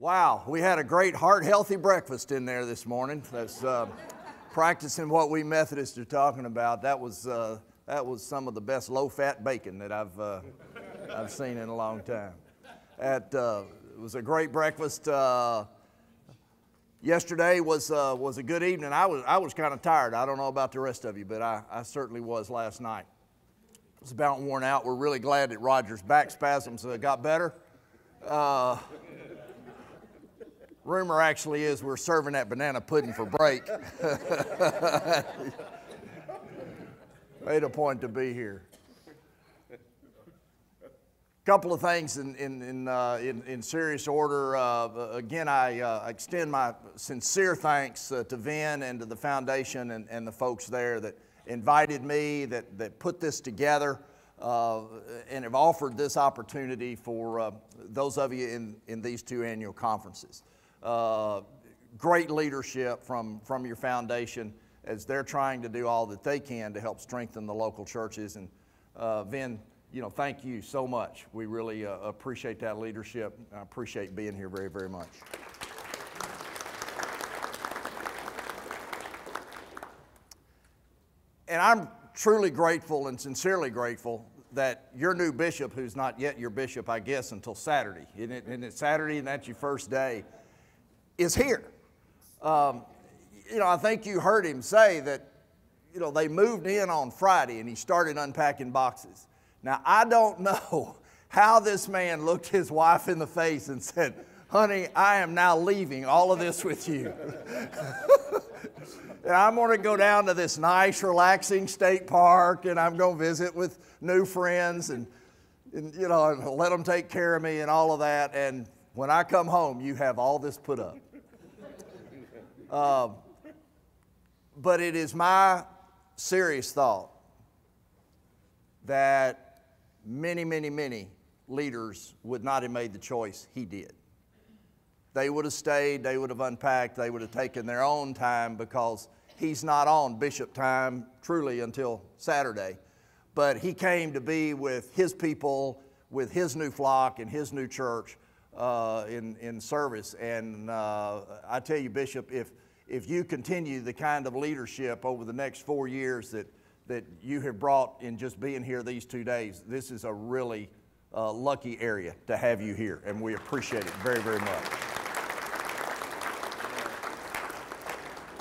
Wow, we had a great heart-healthy breakfast in there this morning. That's practicing what we Methodists are talking about. That was some of the best low-fat bacon that I've seen in a long time. It was a great breakfast. Yesterday was a good evening. I was kind of tired. I don't know about the rest of you, but I certainly was last night. I was about worn out. We're really glad that Roger's back spasms got better. Rumor actually is we're serving that banana pudding for break. Made a point to be here. Couple of things in serious order. Again, I extend my sincere thanks to Vin and to the foundation and the folks there that invited me, that put this together, and have offered this opportunity for those of you in these two annual conferences. Great leadership from your foundation as they're trying to do all that they can to help strengthen the local churches. And Vin, thank you so much. We really appreciate that leadership. I appreciate being here very, very much. And I'm truly grateful and sincerely grateful that your new bishop, who's not yet your bishop, I guess, until Saturday, isn't it Saturday and that's your first day, is here. I think you heard him say that, they moved in on Friday and he started unpacking boxes. Now, I don't know how this man looked his wife in the face and said, honey, I am now leaving all of this with you. And I'm going to go down to this nice, relaxing state park, and I'm going to visit with new friends and let them take care of me and all of that. And when I come home, you have all this put up. But it is my serious thought that many, many, many leaders would not have made the choice he did. They would have stayed, they would have unpacked, they would have taken their own time, because he's not on bishop time truly until Saturday. But he came to be with his people, with his new flock and his new church in service. And I tell you, Bishop, if you continue the kind of leadership over the next 4 years that you have brought in just being here these 2 days, this is a really lucky area to have you here, and we appreciate it very, very much.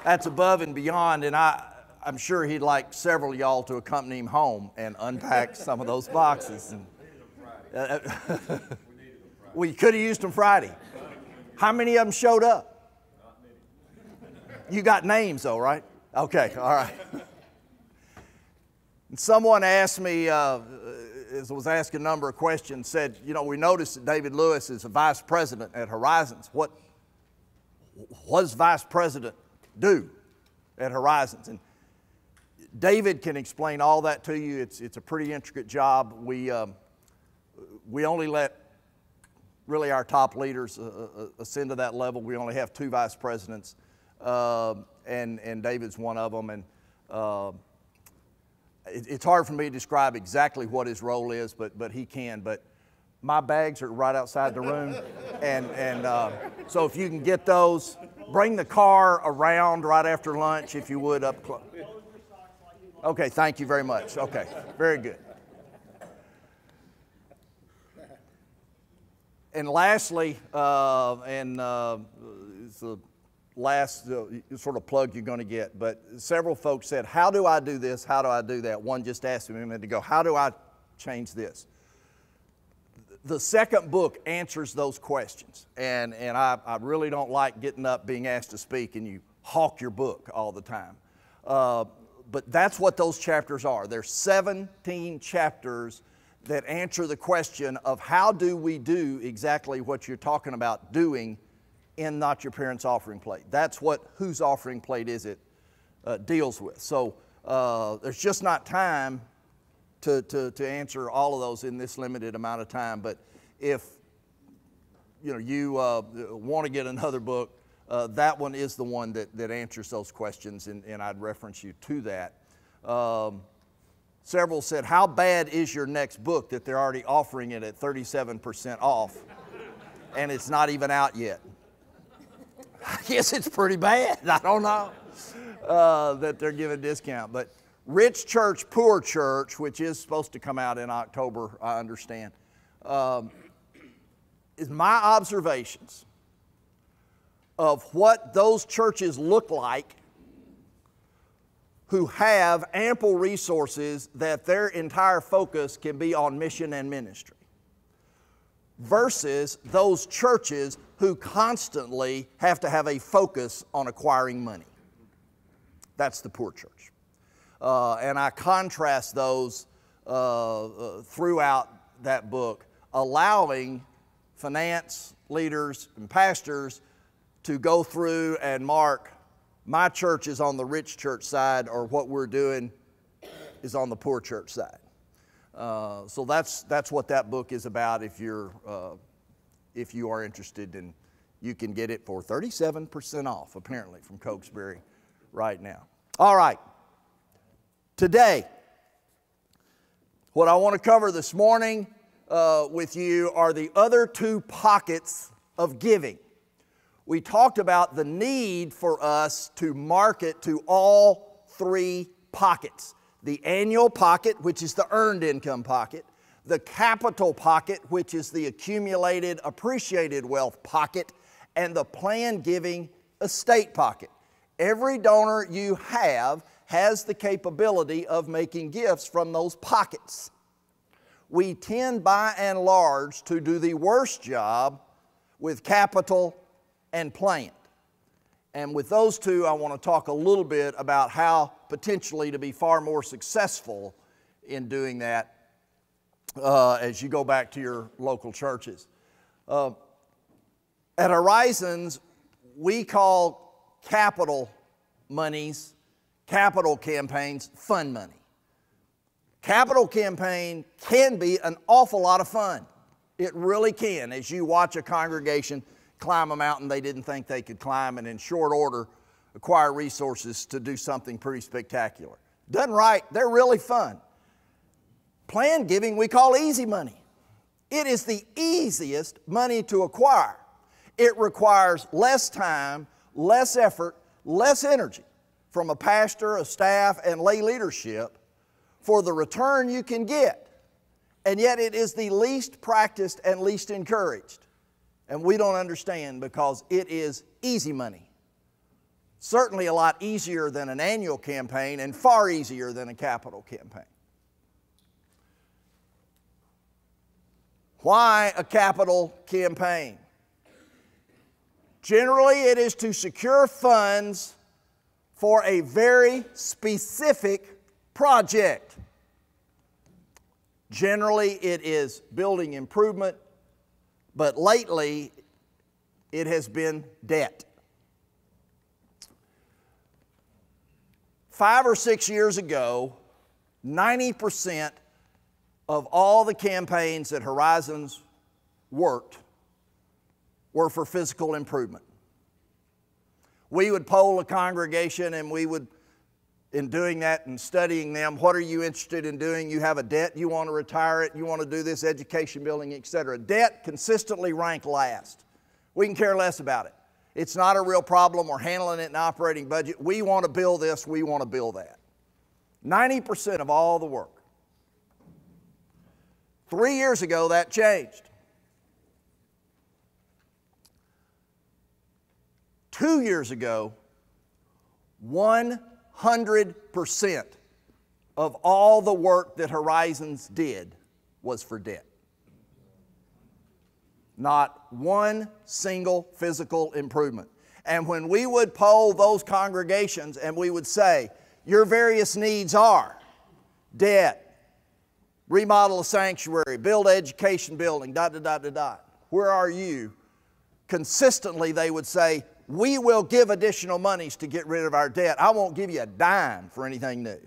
That's above and beyond, and I'm sure he'd like several of y'all to accompany him home and unpack some of those boxes. We could have used them Friday. How many of them showed up? You got names though, right? Okay, all right. And someone asked me, as I was asking a number of questions, said, we noticed that David Lewis is a vice president at Horizons. What does vice president do at Horizons? And David can explain all that to you. It's a pretty intricate job. We only let really our top leaders ascend to that level. We only have 2 vice presidents, and David's one of them. And it's hard for me to describe exactly what his role is, but he can. But my bags are right outside the room, and so if you can get those, bring the car around right after lunch, if you would, up close. Okay, thank you very much. Okay, very good. And lastly, it's the last sort of plug you're going to get, but several folks said, how do I do this? How do I do that? One just asked me a minute ago, how do I change this? The second book answers those questions, and I really don't like getting up, being asked to speak, and you hawk your book all the time. But that's what those chapters are. There's 17 chapters that answer the question of how do we do exactly what you're talking about doing in Not Your Parents' Offering Plate. That's what Whose Offering Plate Is It deals with. So there's just not time to answer all of those in this limited amount of time. But if you want to get another book, that one is the one that answers those questions, and I'd reference you to that. Several said, how bad is your next book that they're already offering it at 37% off, and it's not even out yet? I guess it's pretty bad. I don't know that they're giving a discount. But Rich Church, Poor Church, which is supposed to come out in October, I understand, is my observations of what those churches look like who have ample resources that their entire focus can be on mission and ministry, versus those churches who constantly have to have a focus on acquiring money. That's the poor church. And I contrast those throughout that book, allowing finance leaders and pastors to go through and mark, my church is on the rich church side, or what we're doing is on the poor church side. So that's what that book is about. If you are interested, and you can get it for 37% off, apparently, from Cokesbury right now. All right. Today, what I want to cover this morning with you are the other two pockets of giving. We talked about the need for us to market to all three pockets. The annual pocket, which is the earned income pocket. The capital pocket, which is the accumulated, appreciated wealth pocket. And the planned giving estate pocket. Every donor you have has the capability of making gifts from those pockets. We tend, by and large, to do the worst job with capital and planned. And with those two, I want to talk a little bit about how potentially to be far more successful in doing that as you go back to your local churches. At Horizons, we call capital monies, capital campaigns, fun money. Capital campaign can be an awful lot of fun. It really can, as you watch a congregation climb a mountain they didn't think they could climb, and in short order acquire resources to do something pretty spectacular. Done right, they're really fun. Planned giving we call easy money. It is the easiest money to acquire. It requires less time, less effort, less energy from a pastor, a staff, and lay leadership for the return you can get. And yet it is the least practiced and least encouraged. And we don't understand, because it is easy money. Certainly a lot easier than an annual campaign, and far easier than a capital campaign. Why a capital campaign? Generally, it is to secure funds for a very specific project. Generally, it is building improvement, but lately, it has been debt. 5 or 6 years ago, 90% of all the campaigns that Horizons worked were for physical improvement. We would poll a congregation, and we would, in doing that and studying them, what are you interested in doing? You have a debt, you want to retire it, you want to do this education building, etc. Debt consistently ranked last. We can care less about it. It's not a real problem. We're handling it in operating budget. We want to build this, we want to build that. 90% of all the work. 3 years ago, that changed. 2 years ago, 100% of all the work that Horizons did was for debt. Not one single physical improvement. And when we would poll those congregations and we would say, your various needs are debt, remodel a sanctuary, build an education building, ... Where are you? Consistently they would say, we will give additional monies to get rid of our debt. I won't give you a dime for anything new.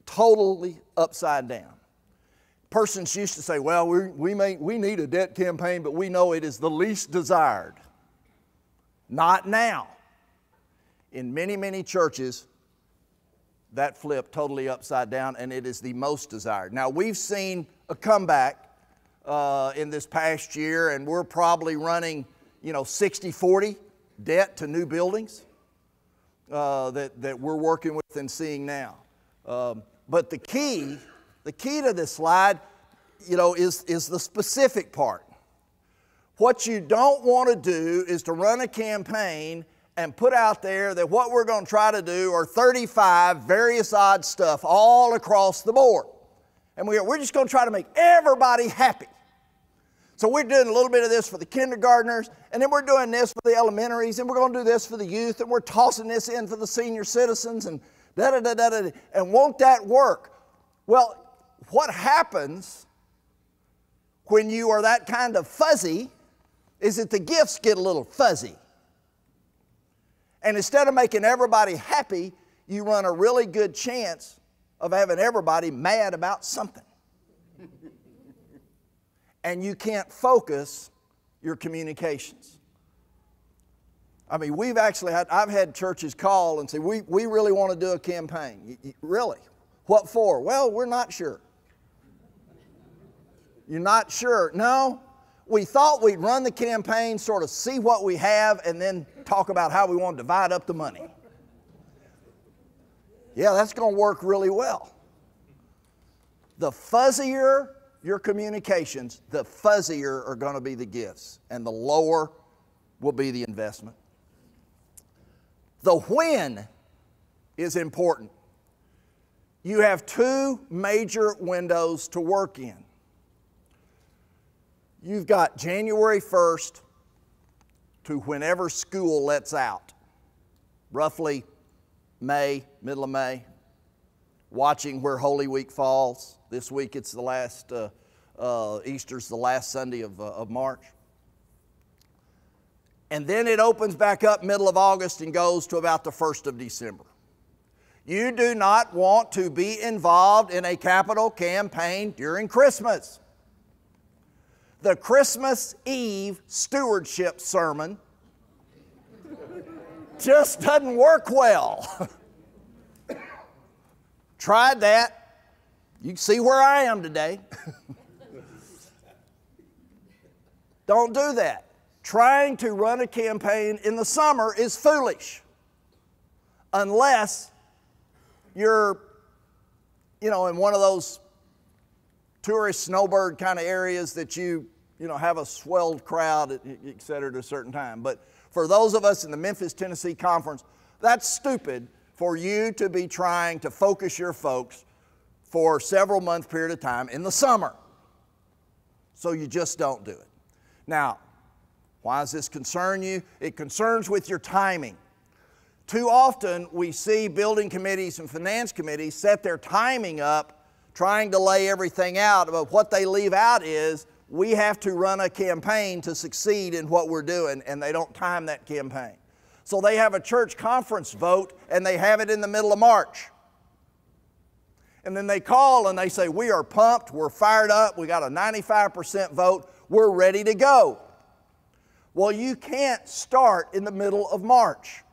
Totally upside down. Persons used to say, well, we need a debt campaign, but we know it is the least desired. Not now. In many, many churches, that flipped totally upside down, and it is the most desired. Now, we've seen a comeback in this past year, and we're probably running 60-40 debt to new buildings that we're working with and seeing now. But the key to this slide, is the specific part. What you don't want to do is to run a campaign and put out there that what we're going to try to do are 35 various odd stuff all across the board. And we're just going to try to make everybody happy. So we're doing a little bit of this for the kindergartners, and then we're doing this for the elementaries, and we're going to do this for the youth, and we're tossing this in for the senior citizens, and da-da-da-da-da. And won't that work? Well, what happens when you are that kind of fuzzy is that the gifts get a little fuzzy. And instead of making everybody happy, you run a really good chance of having everybody mad about something. And you can't focus your communications. I mean, I've had churches call and say, we really want to do a campaign. Really? What for? Well, we're not sure. You're not sure? No. We thought we'd run the campaign, sort of see what we have, and then talk about how we want to divide up the money. Yeah, that's going to work really well. The fuzzier your communications, the fuzzier are going to be the gifts, and the lower will be the investment. The when is important. You have two major windows to work in. You've got January 1st to whenever school lets out, roughly May, middle of May, watching where Holy Week falls. This week it's the last, Easter's the last Sunday of March. And then it opens back up middle of August and goes to about the 1st of December. You do not want to be involved in a capital campaign during Christmas. The Christmas Eve stewardship sermon just doesn't work well. Tried that. You can see where I am today. Don't do that. Trying to run a campaign in the summer is foolish unless you're, in one of those tourist snowbird kind of areas that you have a swelled crowd, et cetera, at a certain time. But for those of us in the Memphis, Tennessee conference, that's stupid for you to be trying to focus your folks for several month period of time in the summer. So you just don't do it. Now, why does this concern you? It concerns with your timing. Too often we see building committees and finance committees set their timing up trying to lay everything out, but what they leave out is we have to run a campaign to succeed in what we're doing, and they don't time that campaign. So they have a church conference vote, and they have it in the middle of March. And then they call and they say, we are pumped, we're fired up, we got a 95% vote, we're ready to go. Well, you can't start in the middle of March.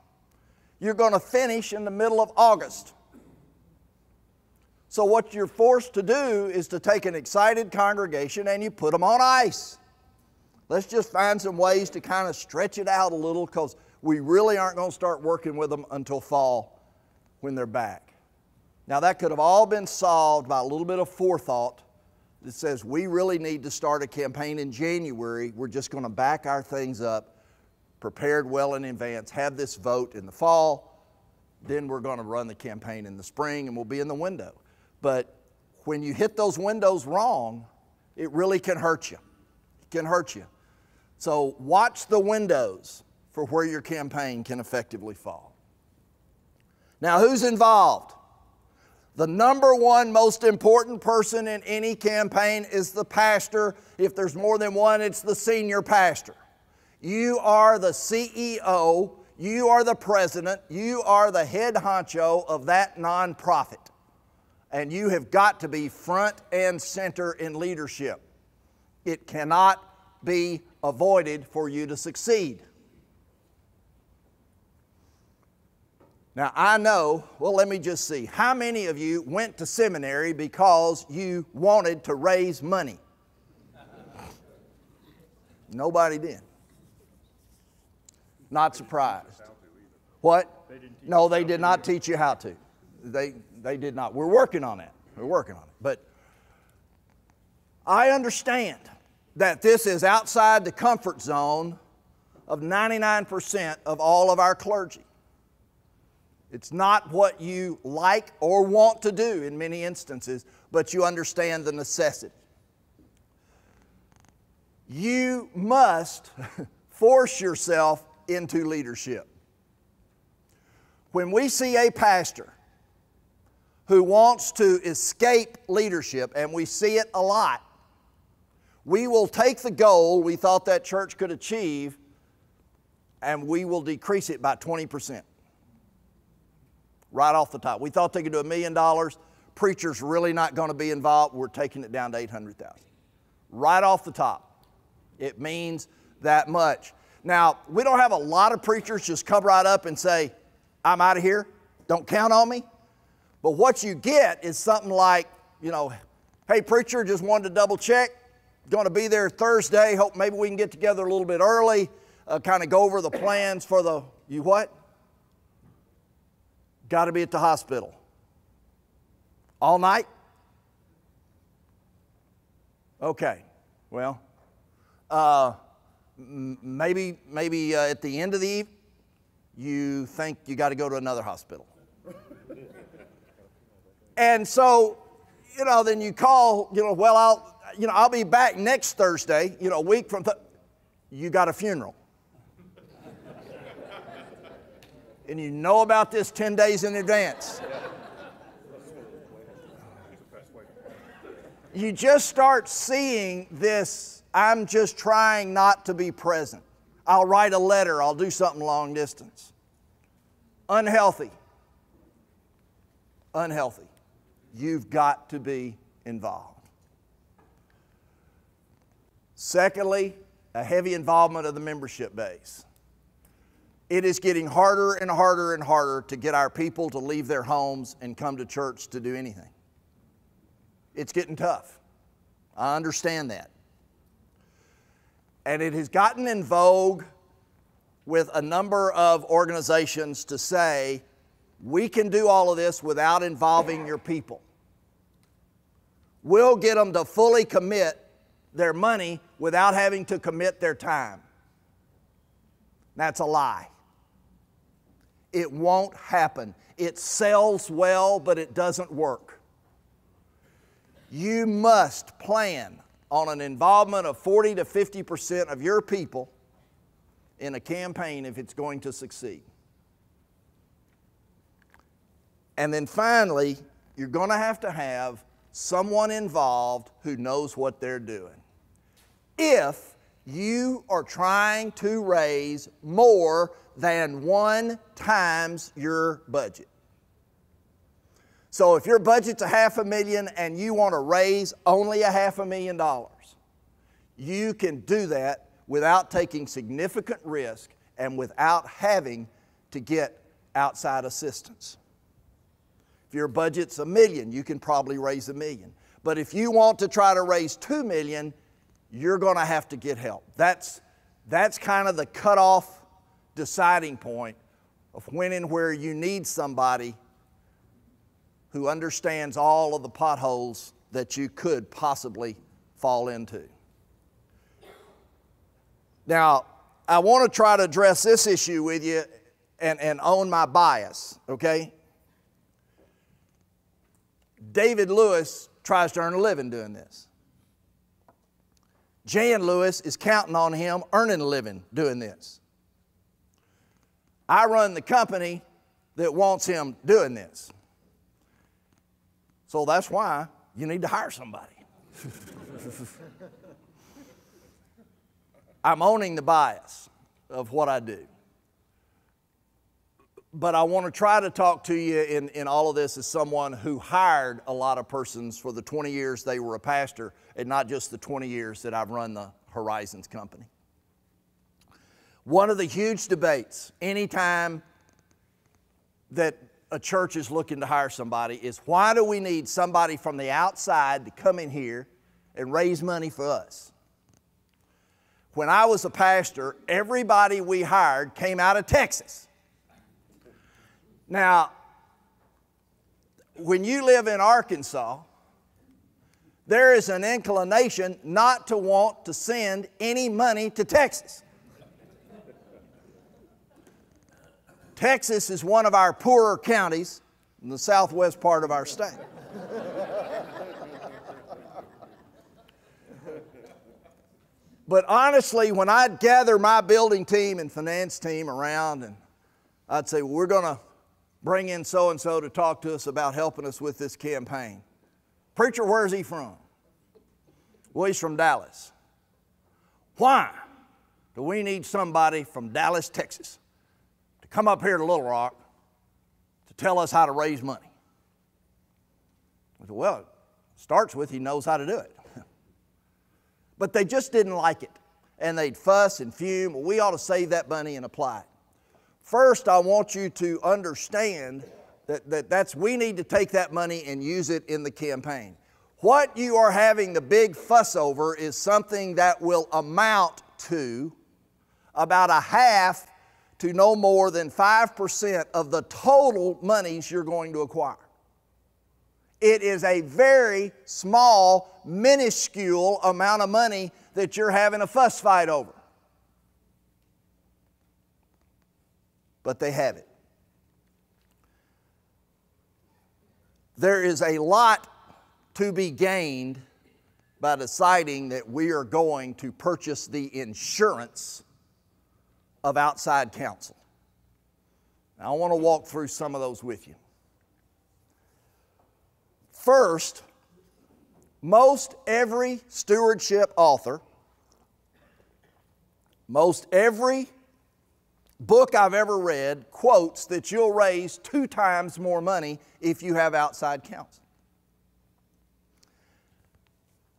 You're going to finish in the middle of August. So what you're forced to do is to take an excited congregation and you put them on ice. Let's just find some ways to kind of stretch it out a little, because we really aren't going to start working with them until fall when they're back. Now that could have all been solved by a little bit of forethought that says we really need to start a campaign in January. We're just going to back our things up, prepared well in advance, have this vote in the fall, then we're going to run the campaign in the spring and we'll be in the window. But when you hit those windows wrong, it really can hurt you. It can hurt you. So watch the windows for where your campaign can effectively fall. Now, who's involved? The number one most important person in any campaign is the pastor. If there's more than one, it's the senior pastor. You are the CEO, you are the president, you are the head honcho of that nonprofit. And you have got to be front and center in leadership. It cannot be avoided for you to succeed. Now I know, well, let me just see. How many of you went to seminary because you wanted to raise money? Nobody did. Not surprised. What? No, they did not teach you how to. They did not. We're working on that. We're working on it. But I understand that this is outside the comfort zone of 99% of all of our clergy. It's not what you like or want to do in many instances, but you understand the necessity. You must force yourself into leadership. When we see a pastor who wants to escape leadership, and we see it a lot, we will take the goal we thought that church could achieve and we will decrease it by 20%. Right off the top. We thought they could do $1 million. Preacher's really not going to be involved. We're taking it down to $800,000. Right off the top. It means that much. Now, we don't have a lot of preachers just come right up and say, I'm out of here. Don't count on me. But what you get is something like, hey, preacher, just wanted to double check. Going to be there Thursday. Hope maybe we can get together a little bit early. Kind of go over the plans for the, you what? Got to be at the hospital. All night? Okay. Well, maybe at the end of the evening, you think you got to go to another hospital. And so, then you call, well, I'll be back next Thursday, a week from, you got a funeral. And you know about this 10 days in advance. You just start seeing this, I'm just trying not to be present. I'll write a letter, I'll do something long distance. Unhealthy. Unhealthy. You've got to be involved. Secondly, a heavy involvement of the membership base. It is getting harder and harder and harder to get our people to leave their homes and come to church to do anything. It's getting tough. I understand that. And it has gotten in vogue with a number of organizations to say, we can do all of this without involving your people. We'll get them to fully commit their money without having to commit their time. That's a lie. It won't happen. It sells well, but it doesn't work. You must plan on an involvement of 40 to 50% of your people in a campaign if it's going to succeed. And then finally, you're going to have someone involved who knows what they're doing. If you are trying to raise more than 1 times your budget. So if your budget's $500,000 and you want to raise only $500,000, you can do that without taking significant risk and without having to get outside assistance. If your budget's $1 million, you can probably raise $1 million. But if you want to try to raise $2 million, you're going to have to get help. That's kind of the cutoff deciding point of when and where you need somebody who understands all of the potholes that you could possibly fall into. Now, I want to try to address this issue with you and own my bias, okay? David Lewis tries to earn a living doing this. Jan Lewis is counting on him earning a living doing this. I run the company that wants him doing this. So that's why you need to hire somebody. I'm owning the bias of what I do. But I want to try to talk to you in all of this as someone who hired a lot of persons for the 20 years they were a pastor and not just the 20 years that I've run the Horizons company. One of the huge debates anytime that a church is looking to hire somebody is, why do we need somebody from the outside to come in here and raise money for us? When I was a pastor, everybody we hired came out of Texas. Now, when you live in Arkansas, there is an inclination not to want to send any money to Texas. Texas is one of our poorer counties in the southwest part of our state. But honestly, when I'd gather my building team and finance team around and I'd say, well, we're going to bring in so-and-so to talk to us about helping us with this campaign. Preacher, where's he from? Well, he's from Dallas. Why do we need somebody from Dallas, Texas, to come up here to Little Rock to tell us how to raise money? I said, well, it starts with he knows how to do it. But they just didn't like it. And they'd fuss and fume. Well, we ought to save that money and apply it. First, I want you to understand that we need to take that money and use it in the campaign. What you are having the big fuss over is something that will amount to about a half to no more than 5% of the total monies you're going to acquire. It is a very small, minuscule amount of money that you're having a fuss fight over. But they have it. There is a lot to be gained by deciding that we are going to purchase the insurance of outside counsel. Now, I want to walk through some of those with you. First, most every stewardship author, most every book I've ever read quotes that you'll raise 2 times more money if you have outside counsel.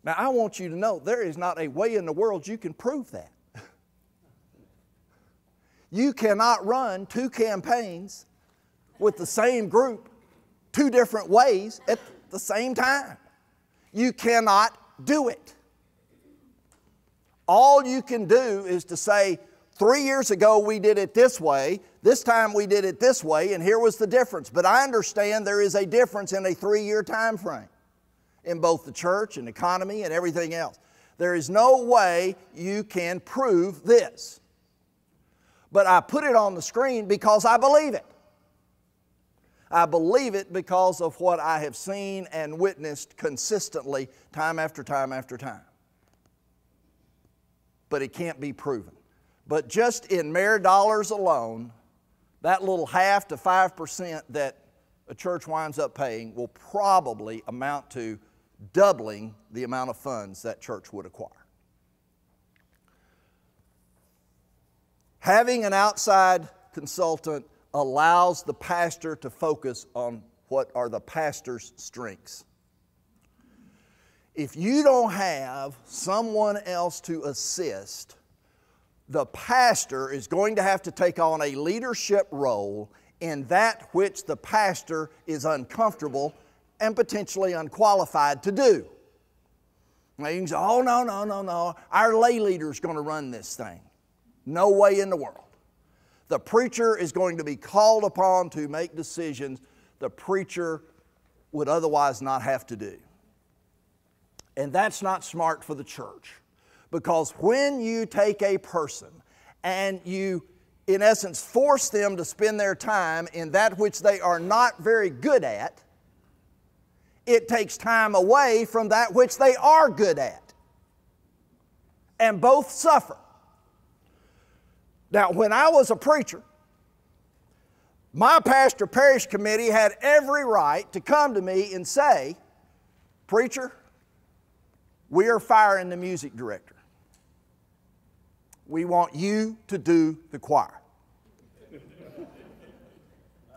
Now, I want you to know there is not a way in the world you can prove that. You cannot run 2 campaigns with the same group 2 different ways at the same time. You cannot do it. All you can do is to say, 3 years ago we did it this way, this time we did it this way, and here was the difference. But I understand there is a difference in a 3-year time frame in both the church and economy and everything else. There is no way you can prove this. But I put it on the screen because I believe it. I believe it because of what I have seen and witnessed consistently time after time after time. But it can't be proven. But just in mere dollars alone, that little 0.5 to 5% that a church winds up paying will probably amount to doubling the amount of funds that church would acquire. Having an outside consultant allows the pastor to focus on what are the pastor's strengths. If you don't have someone else to assist, the pastor is going to have to take on a leadership role in that which the pastor is uncomfortable and potentially unqualified to do. Now you can say, oh, no, our lay leader is going to run this thing. No way in the world. The preacher is going to be called upon to make decisions the preacher would otherwise not have to do. And that's not smart for the church. Because when you take a person and you, in essence, force them to spend their time in that which they are not very good at, it takes time away from that which they are good at. And both suffer. Now, when I was a preacher, my pastor parish committee had every right to come to me and say, preacher, we are firing the music director. We want you to do the choir.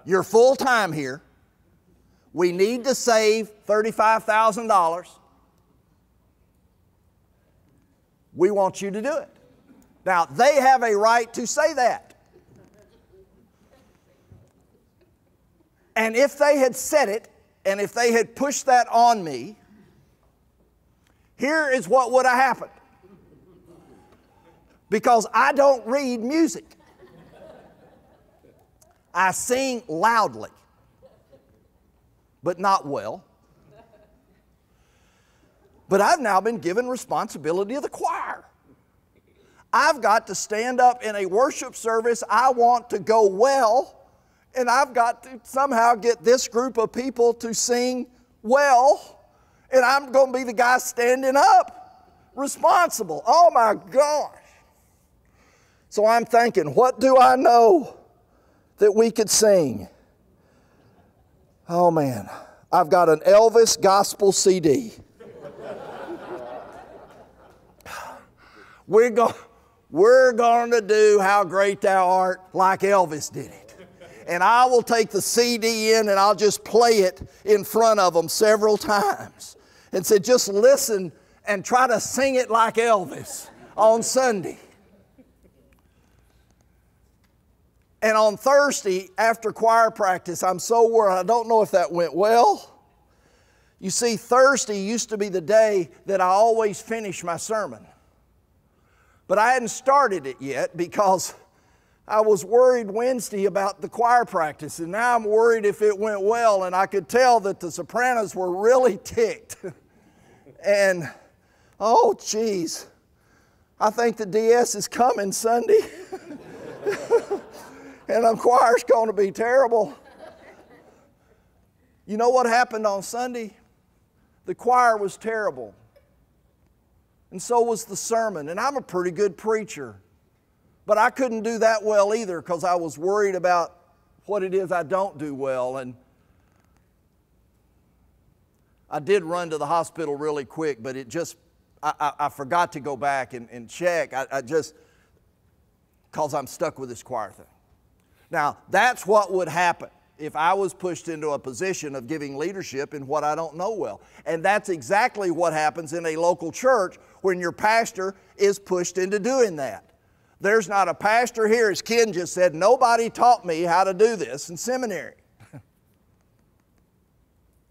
You're full-time here. We need to save $35,000. We want you to do it. Now, they have a right to say that. And if they had said it, and if they had pushed that on me, here is what would have happened. because I don't read music. I sing loudly, but not well. But I've now been given responsibility of the choir. I've got to stand up in a worship service. I want to go well, and I've got to somehow get this group of people to sing well, and I'm going to be the guy standing up, responsible. Oh my gosh. So I'm thinking, what do I know that we could sing? Oh man, I've got an Elvis gospel CD. We're going to do How Great Thou Art like Elvis did it. And I will take the CD in and I'll just play it in front of them several times. And say, just listen and try to sing it like Elvis on Sunday. And on Thursday, after choir practice, I'm so worried. I don't know if that went well. You see, Thursday used to be the day that I always finish my sermon. But I hadn't started it yet because I was worried Wednesday about the choir practice. And now I'm worried if it went well. And I could tell that the sopranos were really ticked. And, oh, geez, I think the DS is coming Sunday. And the choir's going to be terrible. You know what happened on Sunday? The choir was terrible. And so was the sermon. And I'm a pretty good preacher. But I couldn't do that well either because I was worried about what it is I don't do well. And I did run to the hospital really quick, but it just, I forgot to go back and check. I just, because I'm stuck with this choir thing. Now, that's what would happen if I was pushed into a position of giving leadership in what I don't know well. And that's exactly what happens in a local church when your pastor is pushed into doing that. There's not a pastor here, as Ken just said, nobody taught me how to do this in seminary.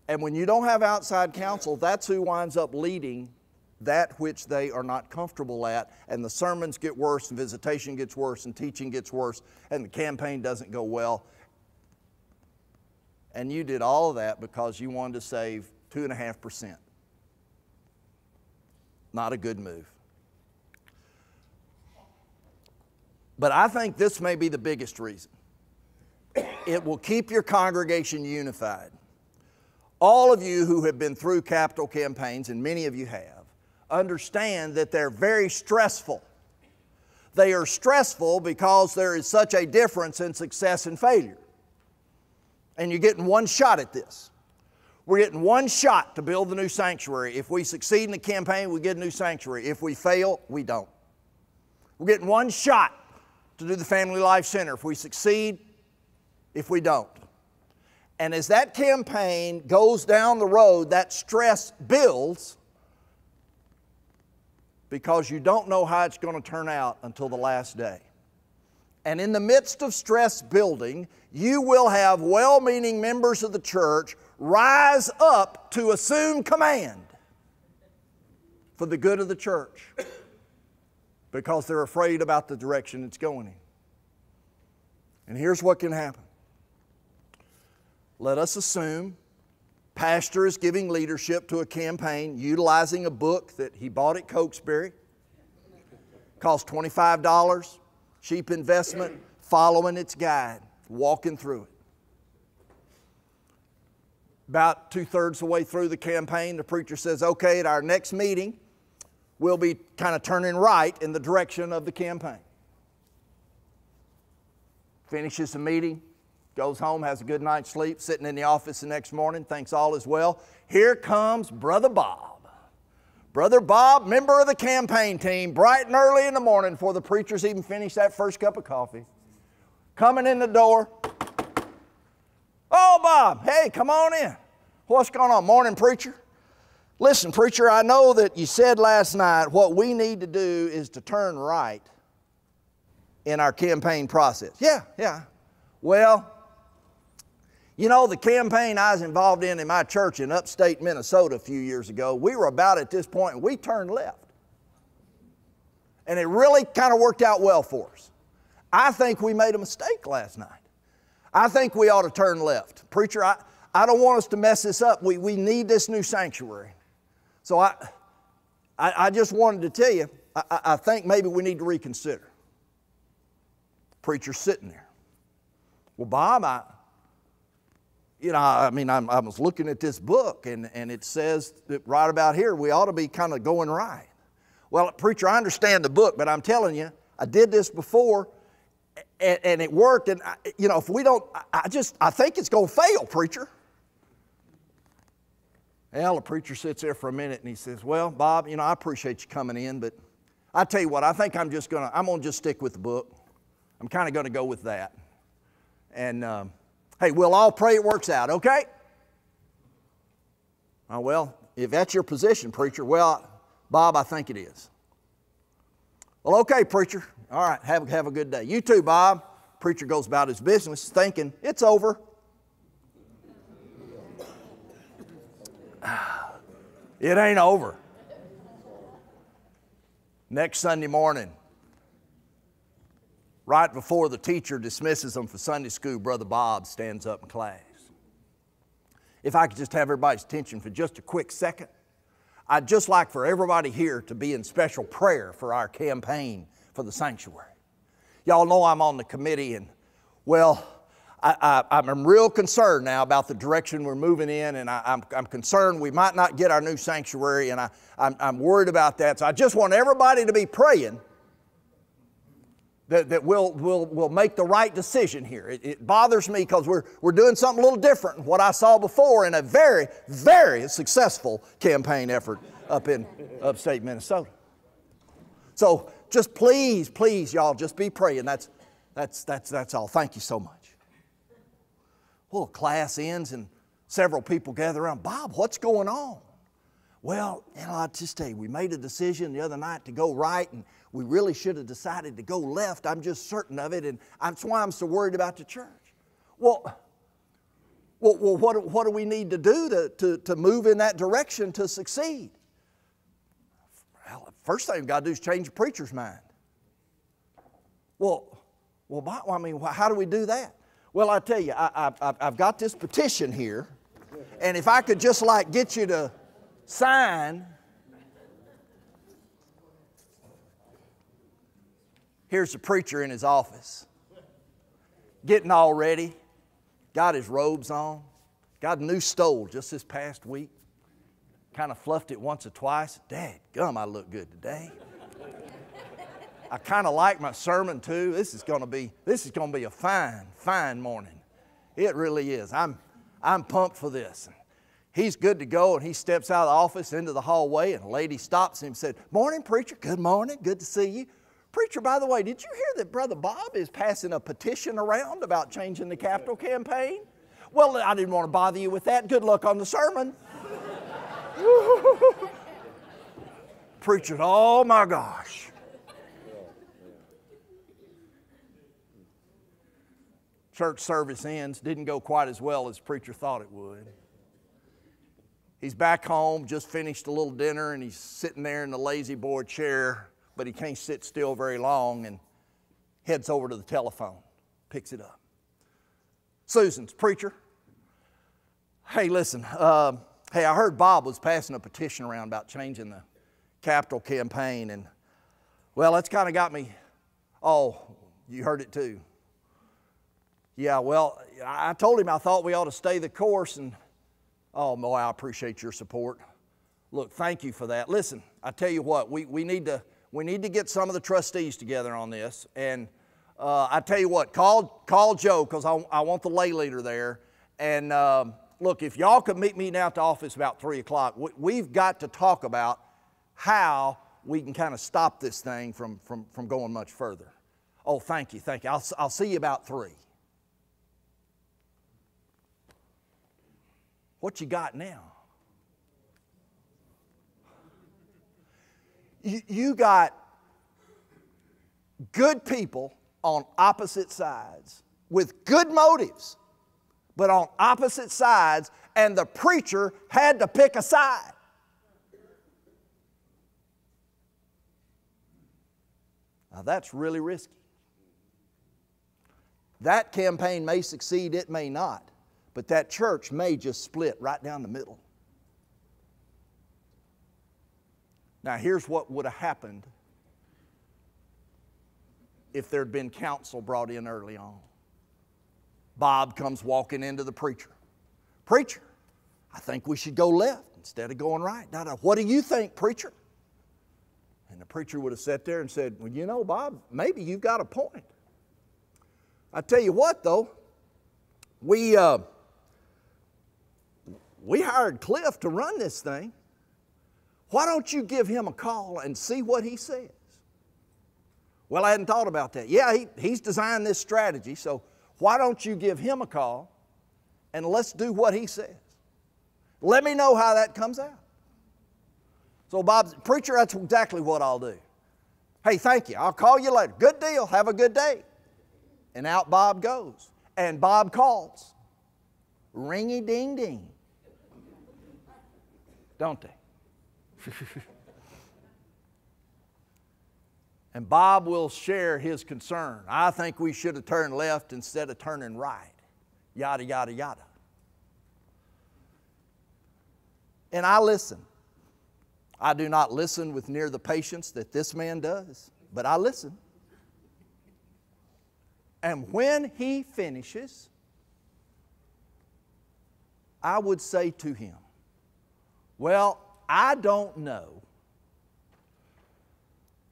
And when you don't have outside counsel, that's who winds up leading that which they are not comfortable at, and the sermons get worse, and visitation gets worse, and teaching gets worse, and the campaign doesn't go well. And you did all of that because you wanted to save 2.5%. Not a good move. But I think this may be the biggest reason. It will keep your congregation unified. All of you who have been through capital campaigns, and many of you have, understand that they're very stressful. They are stressful because there is such a difference in success and failure. And you're getting one shot at this. We're getting one shot to build the new sanctuary. If we succeed in the campaign, we get a new sanctuary. If we fail, we don't. We're getting one shot to do the Family Life Center. If we succeed, if we don't. And as that campaign goes down the road, that stress builds because you don't know how it's going to turn out until the last day. And in the midst of stress building, you will have well-meaning members of the church rise up to assume command for the good of the church because they're afraid about the direction it's going in. And here's what can happen. Let us assume pastor is giving leadership to a campaign utilizing a book that he bought at Cokesbury. Cost $25, cheap investment, following its guide, walking through it. About 2/3 of the way through the campaign, the preacher says, okay, at our next meeting, we'll be kind of turning right in the direction of the campaign. Finishes the meeting, goes home, has a good night's sleep, sitting in the office the next morning, thinks all is well. Here comes Brother Bob. Brother Bob, member of the campaign team, bright and early in the morning before the preachers even finish that first cup of coffee. Coming in the door. Oh, Bob, hey, come on in. What's going on? Morning, preacher. Listen, preacher, I know that you said last night what we need to do is to turn right in our campaign process. Yeah. Well, you know, the campaign I was involved in my church in upstate Minnesota a few years ago, we were about at this point and we turned left. And it really kind of worked out well for us. I think we made a mistake last night. I think we ought to turn left. Preacher, I don't want us to mess this up. We need this new sanctuary. So I just wanted to tell you, I think maybe we need to reconsider. Preacher's sitting there. Well, Bob, I was looking at this book, and it says that right about here we ought to be kind of going right. Well, preacher, I understand the book, but I'm telling you, I did this before, and it worked. And if we don't, I think it's going to fail, preacher. Well, the preacher sits there for a minute, and he says, "Well, Bob, I appreciate you coming in, but I tell you what, I think I'm going to stick with the book. I'm kind of going to go with that. And hey, we'll all pray it works out, okay?" Oh, well, if that's your position, preacher, well, Bob, I think it is. Well, okay, preacher. All right, have a good day. You too, Bob. Preacher goes about his business thinking, it's over. It ain't over. Next Sunday morning, right before the teacher dismisses them for Sunday school, Brother Bob stands up in class. If I could just have everybody's attention for just a quick second, I'd just like for everybody here to be in special prayer for our campaign for the sanctuary. Y'all know I'm on the committee, and well, I'm real concerned now about the direction we're moving in, and I'm concerned we might not get our new sanctuary, and I'm worried about that. So I just want everybody to be praying that we'll make the right decision here. It bothers me because we're doing something a little different than what I saw before in a very, very successful campaign effort up in upstate Minnesota. So just please, y'all, just be praying. That's all. Thank you so much. Well, class ends and several people gather around. Bob, what's going on? Well, I just tell you, we made a decision the other night to go right, and we really should have decided to go left. I'm just certain of it, and that's why I'm so worried about the church. Well, what do we need to do to move in that direction to succeed? Well, the first thing we've got to do is change the preacher's mind. Well, how do we do that? Well, I tell you, I've got this petition here, and if I could just get you to sign. Here's the preacher in his office, getting all ready, got his robes on, got a new stole just this past week, kind of fluffed it once or twice. Dadgum, I look good today. I kind of like my sermon too. This is going to be a fine morning. It really is. I'm pumped for this. He's good to go, and he steps out of the office into the hallway, and a lady stops him and said, "Morning, preacher. Good morning. Good to see you. Preacher, by the way, did you hear that Brother Bob is passing a petition around about changing the capital campaign?" "Well, I didn't want to bother you with that. Good luck on the sermon." Preacher, oh my gosh. Church service ends. Didn't go quite as well as the preacher thought it would. He's back home, just finished a little dinner, and he's sitting there in the lazy boy chair, but he can't sit still very long, and heads over to the telephone, picks it up. "Susan's, preacher. Hey, listen, hey, I heard Bob was passing a petition around about changing the capital campaign, and, well, that's kind of got me, oh, you heard it too. Yeah, well, I told him I thought we ought to stay the course, and oh, boy, I appreciate your support. Look, thank you for that. Listen, I tell you what, we need to get some of the trustees together on this. And I tell you what, call Joe, because I want the lay leader there. And look, if y'all could meet me down at the office about 3 o'clock, we've got to talk about how we can kind of stop this thing from going much further." "Oh, thank you. I'll see you about 3. What you got now? You got good people on opposite sides with good motives, but on opposite sides, and the preacher had to pick a side. Now that's really risky. That campaign may succeed, it may not, but that church may just split right down the middle. Now here's what would have happened if there'd been counsel brought in early on. Bob comes walking into the preacher. Preacher, I think we should go left instead of going right. Now, what do you think, preacher? And the preacher would have sat there and said, well, you know, Bob, maybe you've got a point. I tell you what, though, we hired Clif to run this thing. Why don't you give him a call and see what he says? Well, I hadn't thought about that. Yeah, he's designed this strategy, so why don't you give him a call and let's do what he says. Let me know how that comes out. So Bob, preacher, that's exactly what I'll do. Hey, thank you. I'll call you later. Good deal. Have a good day. And out Bob goes. And Bob calls. Ringy ding ding. Don't they? And Bob will share his concern. I think we should have turned left instead of turning right. Yada, yada, yada. And I listen. I do not listen with near the patience that this man does, but I listen. And when he finishes, I would say to him, well, I don't know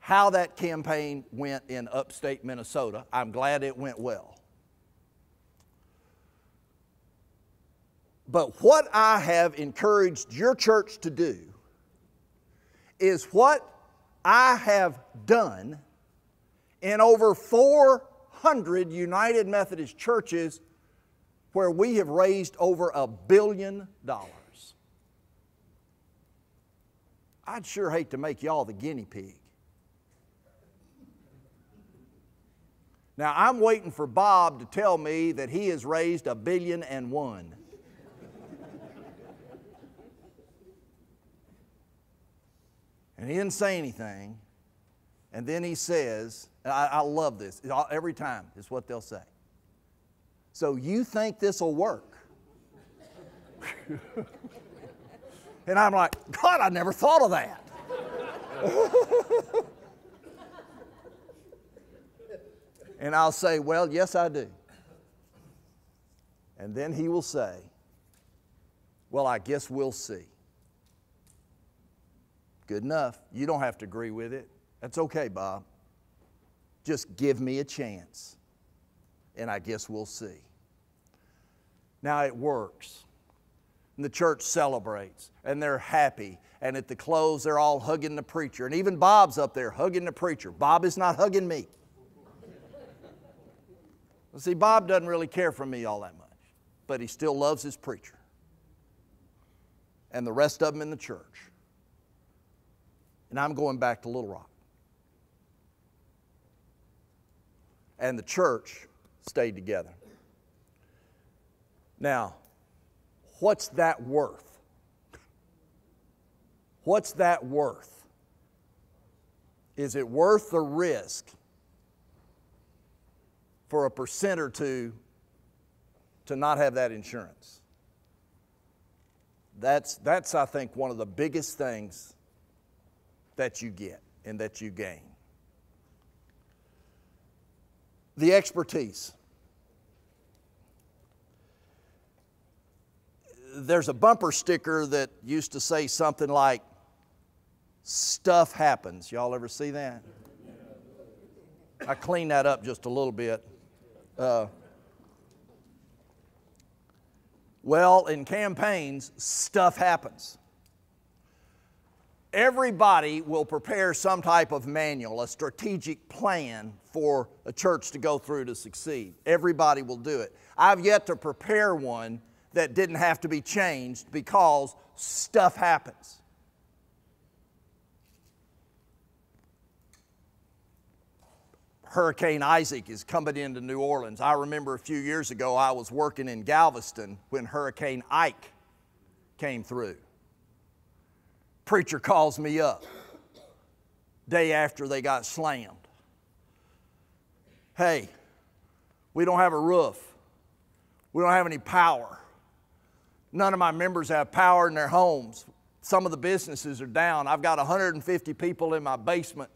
how that campaign went in upstate Minnesota. I'm glad it went well. But what I have encouraged your church to do is what I have done in over 400 United Methodist churches where we have raised over $1 billion. I'd sure hate to make y'all the guinea pig. Now, I'm waiting for Bob to tell me that he has raised $1.001 billion. And he didn't say anything. And then he says, and I love this, every time is what they'll say. So you think this will work? And I'm like, God, I never thought of that. And I'll say, well, yes, I do. And then he will say, well, I guess we'll see. Good enough. You don't have to agree with it. That's okay, Bob. Just give me a chance, and I guess we'll see. Now it works. And the church celebrates, and they're happy. And at the close, they're all hugging the preacher. And even Bob's up there hugging the preacher. Bob is not hugging me. Well, see, Bob doesn't really care for me all that much, but he still loves his preacher and the rest of them in the church. And I'm going back to Little Rock. And the church stayed together. Now, what's that worth? What's that worth? Is it worth the risk for a % or two to not have that insurance? That's I think, one of the biggest things that you get and that you gain. The expertise. There's a bumper sticker that used to say something like, stuff happens. Y'all ever see that? I cleaned that up just a little bit. Well, in campaigns, stuff happens. Everybody will prepare some type of manual, a strategic plan for a church to go through to succeed. Everybody will do it. I've yet to prepare one that didn't have to be changed because stuff happens. Hurricane Isaac is coming into New Orleans. I remember a few years ago I was working in Galveston when Hurricane Ike came through. Preacher calls me up day after they got slammed. hey, we don't have a roof. We don't have any power. None of my members have power in their homes. Some of the businesses are down. I've got 150 people in my basement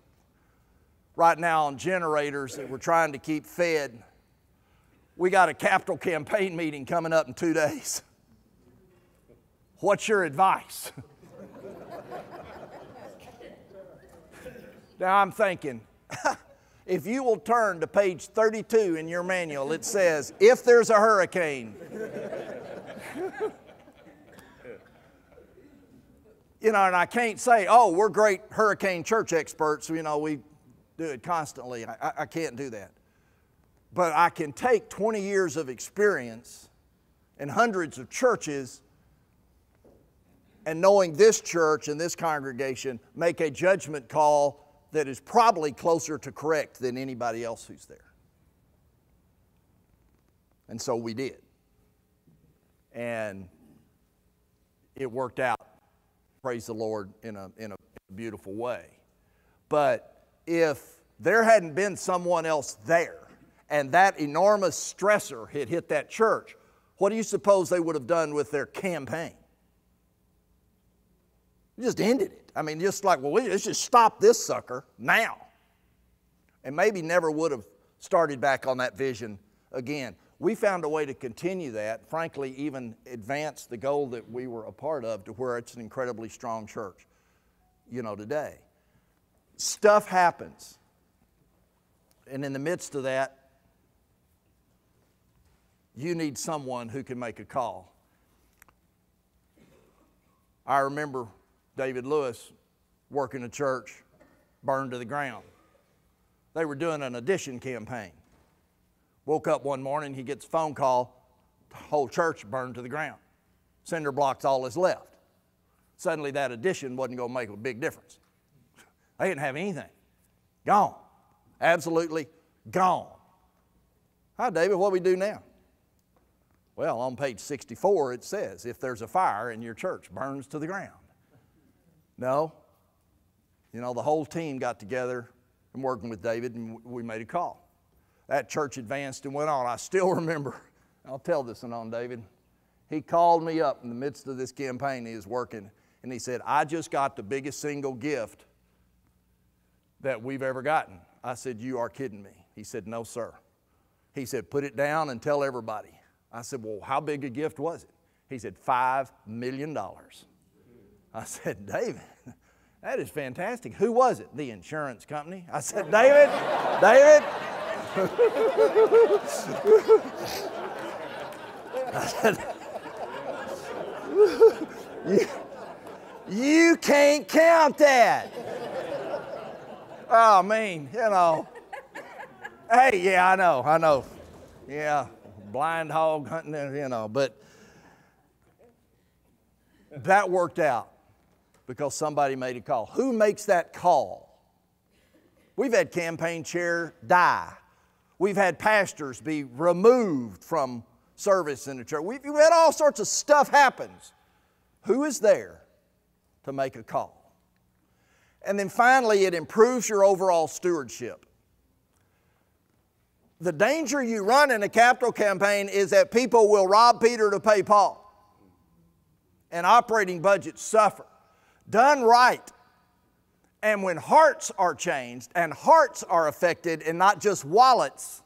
right now on generators that we're trying to keep fed. We got a capital campaign meeting coming up in 2 days. What's your advice? Now I'm thinking, if you will turn to page 32 in your manual, it says, if there's a hurricane. You know, and I can't say, oh, we're great hurricane church experts. You know, we do it constantly. I can't do that. But I can take 20 years of experience in hundreds of churches and knowing this church and this congregation, make a judgment call that is probably closer to correct than anybody else who's there. And so we did. And it worked out, praise the Lord, in a beautiful way. But if there hadn't been someone else there and that enormous stressor had hit that church, what do you suppose they would have done with their campaign? Just ended it. I mean, just like, well, let's just stop this sucker now. And maybe never would have started back on that vision again. We found a way to continue that, frankly, even advance the goal that we were a part of to where it's an incredibly strong church, you know, today. Stuff happens. And in the midst of that, you need someone who can make a call. I remember David Lewis working a church, burned to the ground. They were doing an addition campaign. Woke up one morning, he gets a phone call, the whole church burned to the ground. Cinder blocks all that's left. Suddenly that addition wasn't going to make a big difference. They didn't have anything. Gone. Absolutely gone. Hi, David, what do we do now? Well, on page 64 it says, if there's a fire and your church burns to the ground. No. You know, the whole team got together and working with David, and we made a call. That church advanced and went on. I still remember, I'll tell this one on David. He called me up in the midst of this campaign he was working, and he said, I just got the biggest single gift that we've ever gotten. I said, you are kidding me. He said, no, sir. He said, put it down and tell everybody. I said, well, how big a gift was it? He said, $5 million. I said, David, that is fantastic. Who was it? The insurance company. I said, David, I said, you can't count that. Oh, I mean, you know. Hey, yeah, I know. Yeah, blind hog hunting, you know, but that worked out because somebody made a call. Who makes that call? We've had campaign chair die. We've had pastors be removed from service in the church. We've had all sorts of stuff happens. Who is there to make a call? And then finally, it improves your overall stewardship. The danger you run in a capital campaign is that people will rob Peter to pay Paul. And operating budgets suffer. Done right, and when hearts are changed and hearts are affected and not just wallets,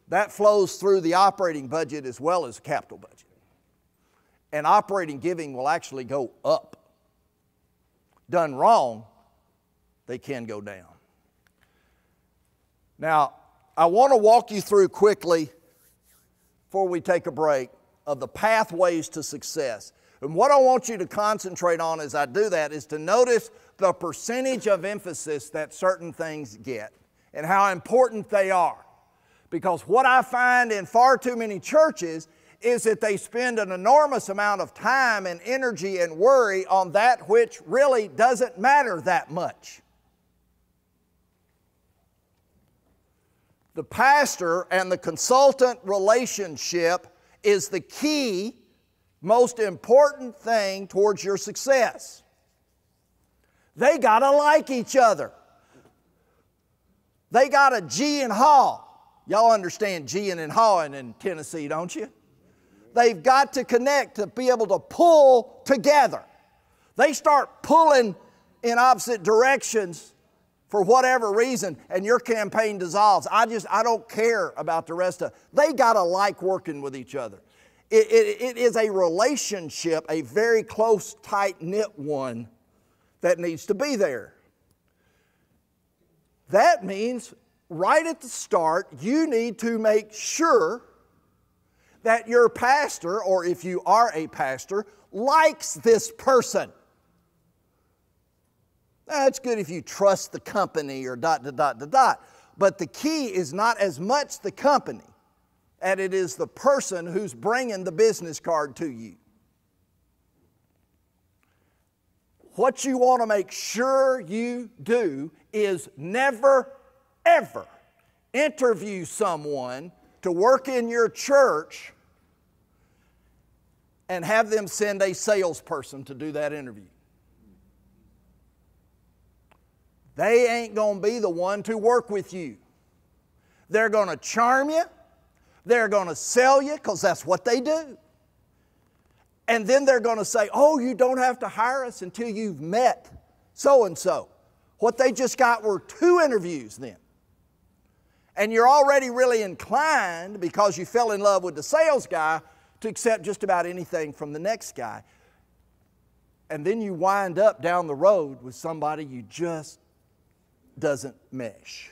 that flows through the operating budget as well as the capital budget. And operating giving will actually go up. Done wrong, they can go down. Now, I want to walk you through quickly, before we take a break, of the pathways to success. And what I want you to concentrate on as I do that is to notice the percentage of emphasis that certain things get and how important they are. Because what I find in far too many churches is that they spend an enormous amount of time and energy and worry on that which really doesn't matter that much. The pastor and the consultant relationship is the key, most important thing towards your success. They got to like each other. They got a G and haw. Y'all understand G-ing and hawing in Tennessee, don't you? They've got to connect to be able to pull together. They start pulling in opposite directions for whatever reason, and your campaign dissolves. I don't care about the rest of it. They got to like working with each other. It is a relationship, a very close, tight-knit one that needs to be there. That means right at the start, you need to make sure that your pastor, or if you are a pastor, likes this person. Now, it's good if you trust the company or ... But the key is not as much the company as it is the person who's bringing the business card to you. What you want to make sure you do is never, ever interview someone to work in your church and have them send a salesperson to do that interview. They ain't going to be the one to work with you. They're going to charm you. They're going to sell you because that's what they do. And then they're going to say, oh, you don't have to hire us until you've met so-and-so. What they just got were 2 interviews then. And you're already really inclined, because you fell in love with the sales guy, to accept just about anything from the next guy. And then you wind up down the road with somebody you just doesn't mesh.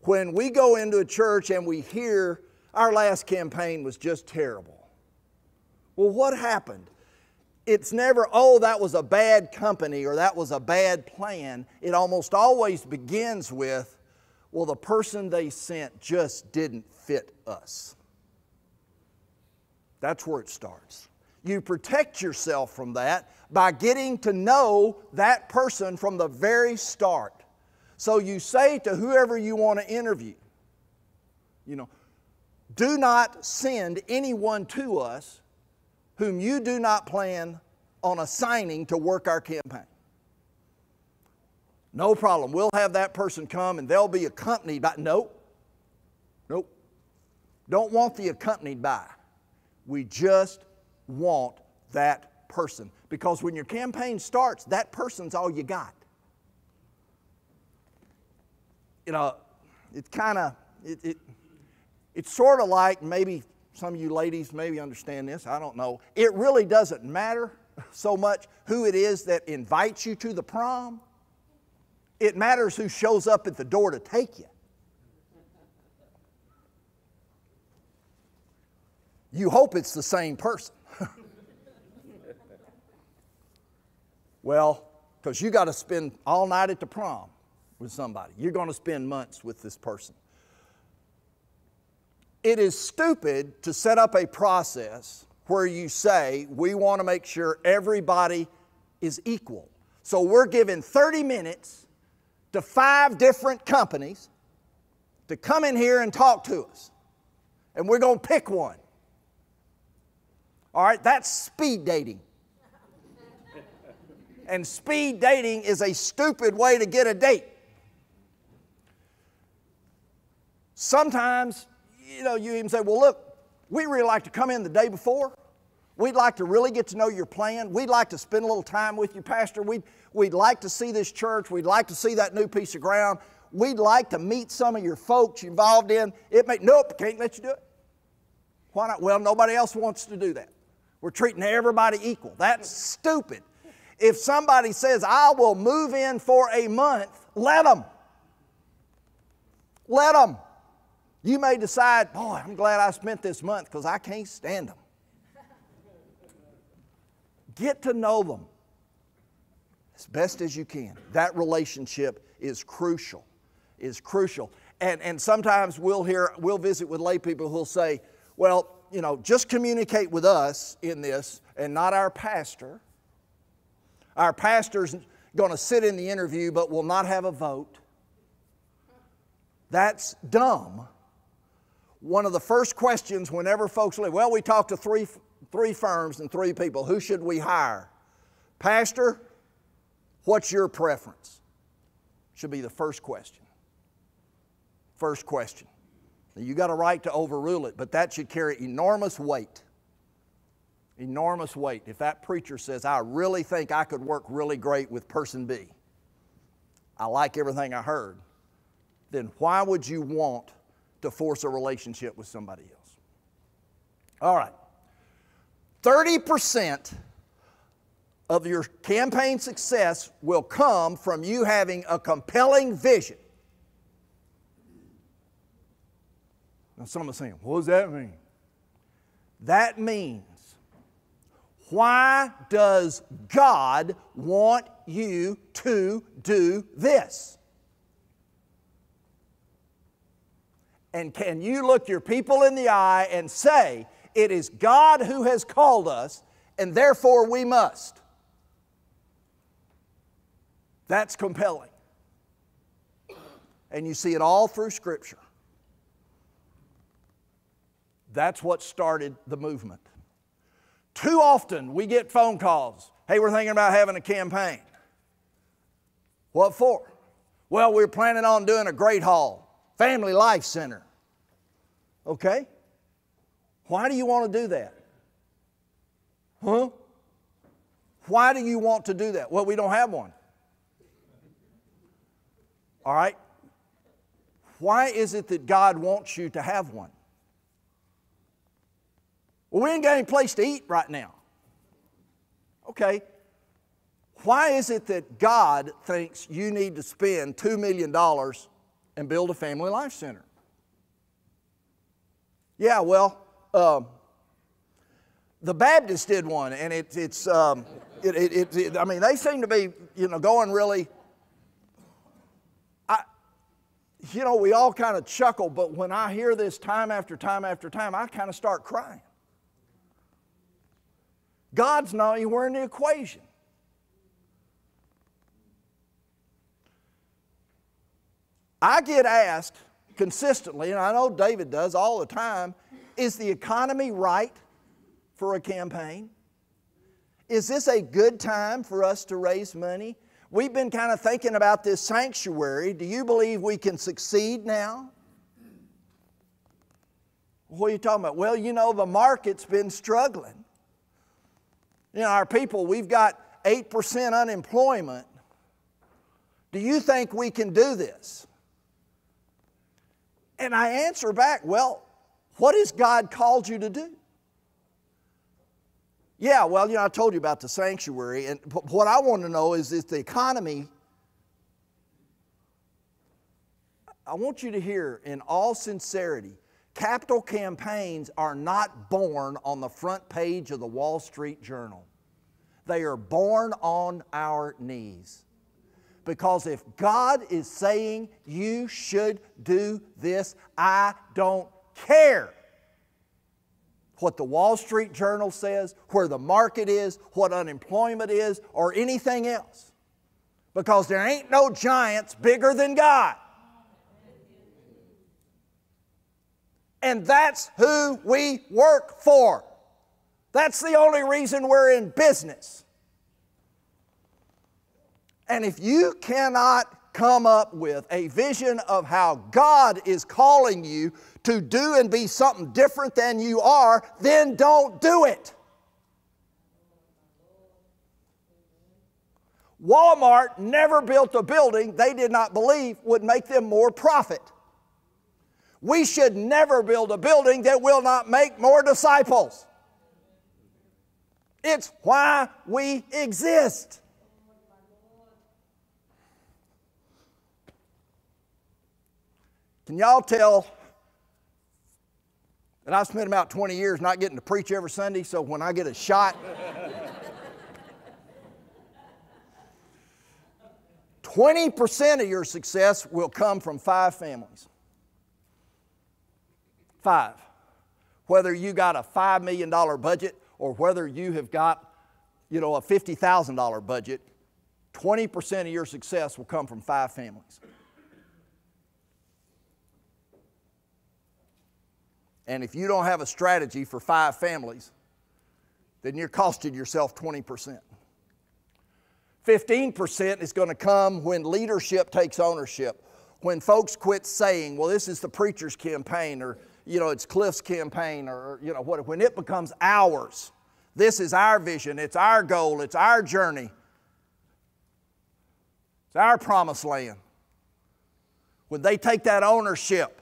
When we go into a church and we hear our last campaign was just terrible. Well, what happened? It's never, oh, that was a bad company or that was a bad plan. It almost always begins with, well, the person they sent just didn't fit us. That's where it starts. You protect yourself from that by getting to know that person from the very start. So you say to whoever you want to interview, do not send anyone to us whom you do not plan on assigning to work our campaign. No problem. We'll have that person come and they'll be accompanied by... Nope. Don't want the accompanied by. We just want that person. Because when your campaign starts, that person's all you got. It's kind of... It's sort of like, maybe some of you ladies maybe understand this, I don't know. It really doesn't matter so much who it is that invites you to the prom. It matters who shows up at the door to take you. You hope it's the same person. Well, because you got to spend all night at the prom with somebody. You're going to spend months with this person. It is stupid to set up a process where you say, we want to make sure everybody is equal. So we're giving 30 minutes to 5 different companies to come in here and talk to us. And we're going to pick one. All right, that's speed dating. And speed dating is a stupid way to get a date. Sometimes, you even say, well, look, we really like to come in the day before. We'd like to really get to know your plan. We'd like to spend a little time with you, Pastor. We'd like to see this church. We'd like to see that new piece of ground. We'd like to meet some of your folks involved in it. Nope, can't let you do it. Why not? Well, nobody else wants to do that. We're treating everybody equal. That's stupid. If somebody says, I will move in for a month, let them. Let them. You may decide, boy, I'm glad I spent this month because I can't stand them. Get to know them as best as you can. That relationship is crucial. And sometimes we'll visit with lay people who'll say, well, just communicate with us in this and not our pastor. Our pastor's going to sit in the interview but will not have a vote. That's dumb. One of the first questions whenever folks leave, well, we talked to three firms and 3 people. Who should we hire? Pastor, what's your preference? Should be the first question. First question. You got a right to overrule it, but that should carry enormous weight. Enormous weight. If that preacher says, I really think I could work really great with person B, I like everything I heard, then why would you want to force a relationship with somebody else? All right. 30% of your campaign success will come from you having a compelling vision. Now someone's saying, what does that mean? That means, why does God want you to do this? And can you look your people in the eye and say, it is God who has called us, and therefore we must? That's compelling. And you see it all through Scripture. That's what started the movement. Too often we get phone calls. Hey, we're thinking about having a campaign. What for? Well, we're planning on doing a great hall, Family Life Center. Okay? Why do you want to do that? Huh? Why do you want to do that? Well, we don't have one. All right? Why is it that God wants you to have one? Well, we ain't got any place to eat right now. Okay. Why is it that God thinks you need to spend $2 million and build a Family Life Center? Yeah, well, the Baptists did one, and I mean, they seem to be, going really. We all kind of chuckle, but when I hear this time after time after time, I kind of start crying. God's not anywhere in the equation. I get asked consistently, and I know David does all the time, is the economy right for a campaign? Is this a good time for us to raise money? We've been kind of thinking about this sanctuary. Do you believe we can succeed now? What are you talking about? Well, the market's been struggling. Our people, we've got 8% unemployment. Do you think we can do this? And I answer back, well, what has God called you to do? Yeah, well, I told you about the sanctuary, and what I want to know is the economy. I want you to hear, in all sincerity, capital campaigns are not born on the front page of the Wall Street Journal. They are born on our knees. Because if God is saying you should do this, I don't care what the Wall Street Journal says, where the market is, what unemployment is, or anything else. Because there ain't no giants bigger than God. And that's who we work for. That's the only reason we're in business. And if you cannot come up with a vision of how God is calling you to do and be something different than you are, then don't do it. Walmart never built a building they did not believe would make them more profit. We should never build a building that will not make more disciples. It's why we exist. Can y'all tell that I've spent about 20 years not getting to preach every Sunday, so when I get a shot, 20% of your success will come from 5 families. 5. Whether you got a $5 million budget or whether you have got, a $50,000 budget, 20% of your success will come from 5 families. And if you don't have a strategy for 5 families, then you're costing yourself 20%. 15% is going to come when leadership takes ownership. when folks quit saying, well, this is the preacher's campaign, or, it's Clif's campaign, or, when it becomes ours, this is our vision, it's our goal, it's our journey, it's our promised land. When they take that ownership,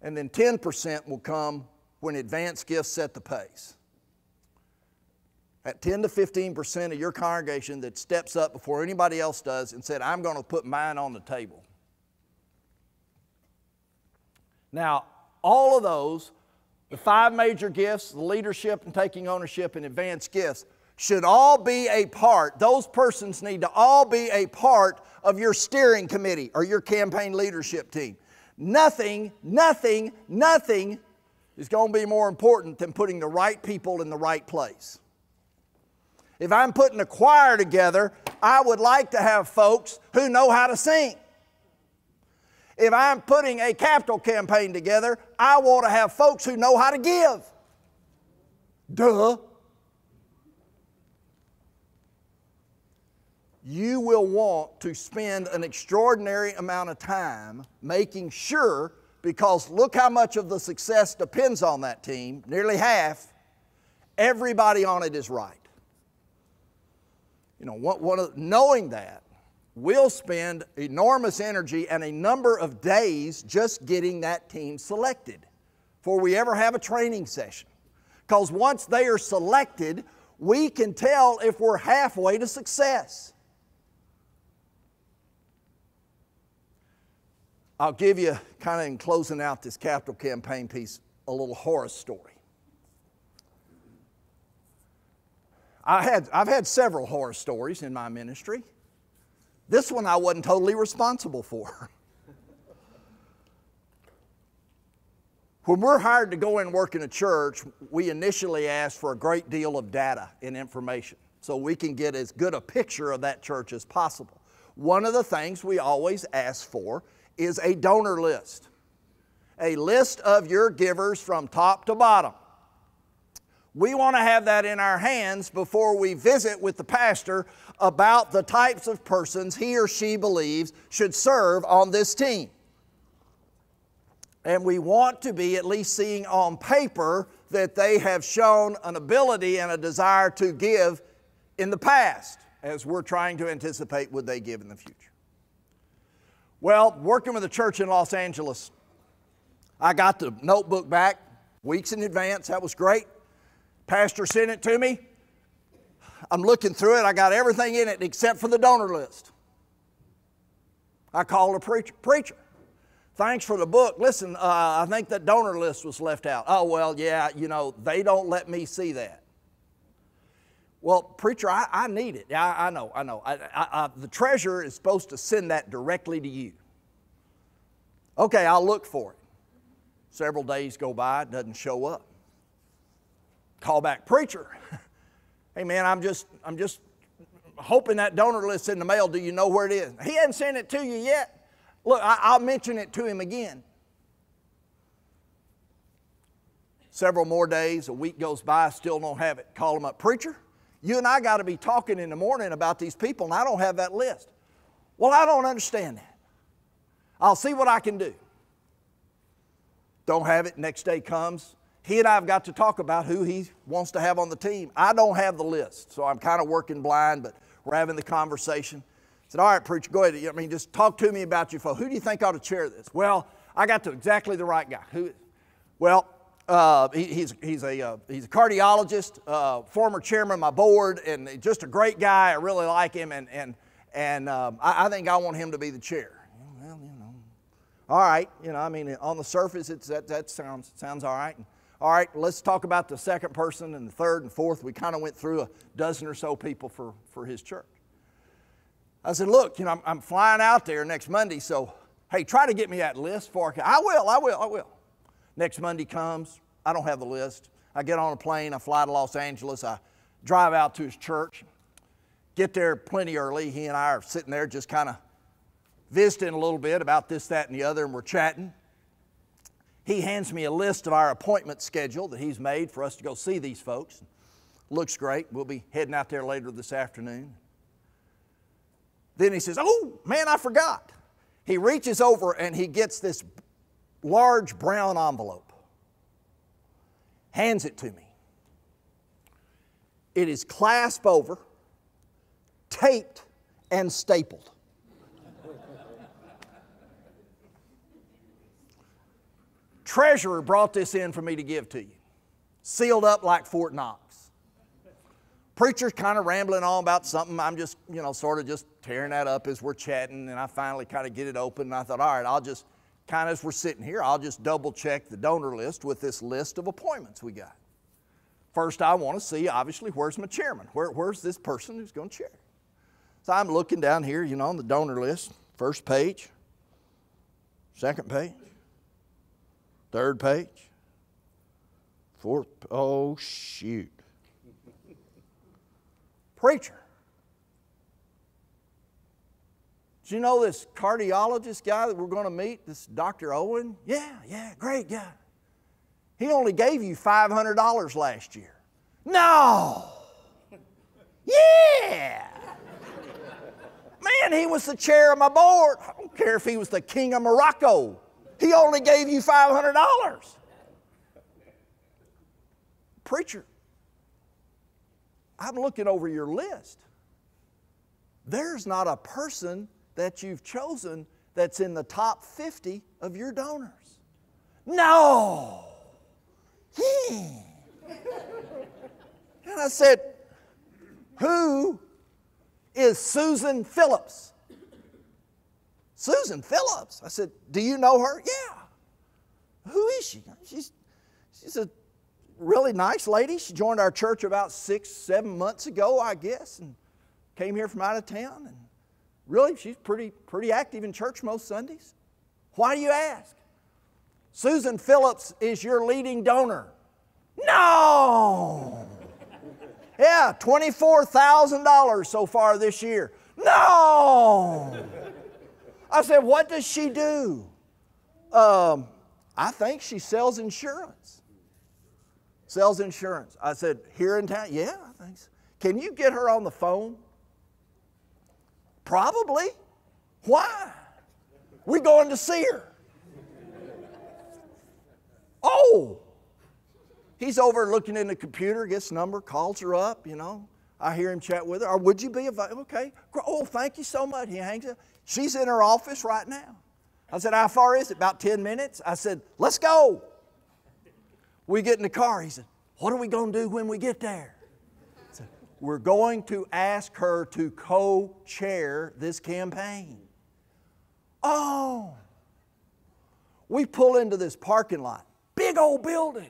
and then 10% will come when advanced gifts set the pace. At 10 to 15% of your congregation that steps up before anybody else does and said, I'm going to put mine on the table. Now, all of those, the 5 major gifts, the leadership and taking ownership and advanced gifts, should all be a part, those persons need to all be a part of your steering committee or your campaign leadership team. Nothing is going to be more important than putting the right people in the right place. If I'm putting a choir together, I would like to have folks who know how to sing. If I'm putting a capital campaign together, I want to have folks who know how to give. Duh. You will want to spend an extraordinary amount of time making sure, because look how much of the success depends on that team, nearly half, everybody on it is right. Knowing that, we'll spend enormous energy and a number of days just getting that team selected before we ever have a training session. Because once they are selected, we can tell if we're halfway to success. I'll give you, kind of in closing out this capital campaign piece, a little horror story. I've had several horror stories in my ministry. This one I wasn't totally responsible for. When we're hired to go and work in a church, we initially ask for a great deal of data and information so we can get as good a picture of that church as possible. One of the things we always ask for is a donor list. A list of your givers from top to bottom. We want to have that in our hands before we visit with the pastor about the types of persons he or she believes should serve on this team. And we want to be at least seeing on paper that they have shown an ability and a desire to give in the past, as we're trying to anticipate would they give in the future. Well, working with a church in Los Angeles, I got the notebook back weeks in advance. That was great. Pastor sent it to me. I'm looking through it. I got everything in it except for the donor list. I called a preacher. Thanks for the book. Listen, I think that donor list was left out. Oh, well, yeah, they don't let me see that. Well, preacher, I need it. Yeah, I know. The treasurer is supposed to send that directly to you. Okay, I'll look for it. Several days go by, it doesn't show up. Call back, preacher. Hey man, I'm just hoping that donor list's in the mail. Do you know where it is? He hasn't sent it to you yet. Look, I'll mention it to him again. Several more days, a week goes by, still don't have it. Call him up, preacher, you and I got to be talking in the morning about these people, and I don't have that list. Well, I don't understand that. I'll see what I can do. Don't have it. Next day comes. He and I have got to talk about who he wants to have on the team. I don't have the list, so I'm kind of working blind, but we're having the conversation. I said, all right, preacher, go ahead. Just talk to me about your folks. Who do you think ought to chair this? Well, I got to exactly the right guy. Who? Well, he's a cardiologist, former chairman of my board, and just a great guy. I really like him, and I think I want him to be the chair. Well, all right. On the surface, that sounds all right. All right, let's talk about the second person and the third and fourth. We kind of went through a dozen or so people for his church. I said, look, I'm flying out there next Monday, so, hey, try to get me that list for I will. Next Monday comes, I don't have the list. I get on a plane, I fly to Los Angeles, I drive out to his church, get there plenty early. He and I are sitting there just kind of visiting a little bit about this, that, and the other, and we're chatting. He hands me a list of our appointment schedule that he's made for us to go see these folks. Looks great. We'll be heading out there later this afternoon. Then he says, oh, man, I forgot. He reaches over and he gets this large brown envelope, hands it to me. It is clasped over, taped, and stapled. Treasurer brought this in for me to give to you, sealed up like Fort Knox. Preacher's kind of rambling on about something. I'm just, sort of just tearing that up as we're chatting, and I finally kind of get it open, and I thought, all right, I'll just kind of, as we're sitting here, I'll just double check the donor list with this list of appointments we got. First, I want to see, obviously, where's my chairman? Where's this person who's going to chair? So I'm looking down here, on the donor list. First page, second page, third page, fourth, oh, shoot. Preacher. Do you know this cardiologist guy that we're going to meet, this Dr. Owen? Yeah, great guy. He only gave you $500 last year. No! Yeah! Man, he was the chair of my board. I don't care if he was the king of Morocco. He only gave you $500. Preacher, I'm looking over your list. There's not a person that you've chosen that's in the top 50 of your donors. No! And I said, who is Susan Phillips? Susan Phillips? I said, do you know her? Yeah. Who is she? She's a really nice lady. She joined our church about 6-7 months ago, I guess, and came here from out of town. And really, she's pretty active in church most Sundays. Why do you ask? Susan Phillips is your leading donor. No! Yeah, $24,000 so far this year. No! I said, what does she do? I think she sells insurance. Sells insurance. I said, here in town? Yeah, I think so. Can you get her on the phone? Probably. Why? We're going to see her. Oh! He's over looking in the computer, gets the number, calls her up, I hear him chat with her. Or would you be available? Okay. Oh, thank you so much. He hangs up. She's in her office right now. I said, how far is it? About 10 minutes? I said, let's go. We get in the car. He said, what are we going to do when we get there? I said, we're going to ask her to co-chair this campaign. Oh. We pull into this parking lot. Big old building.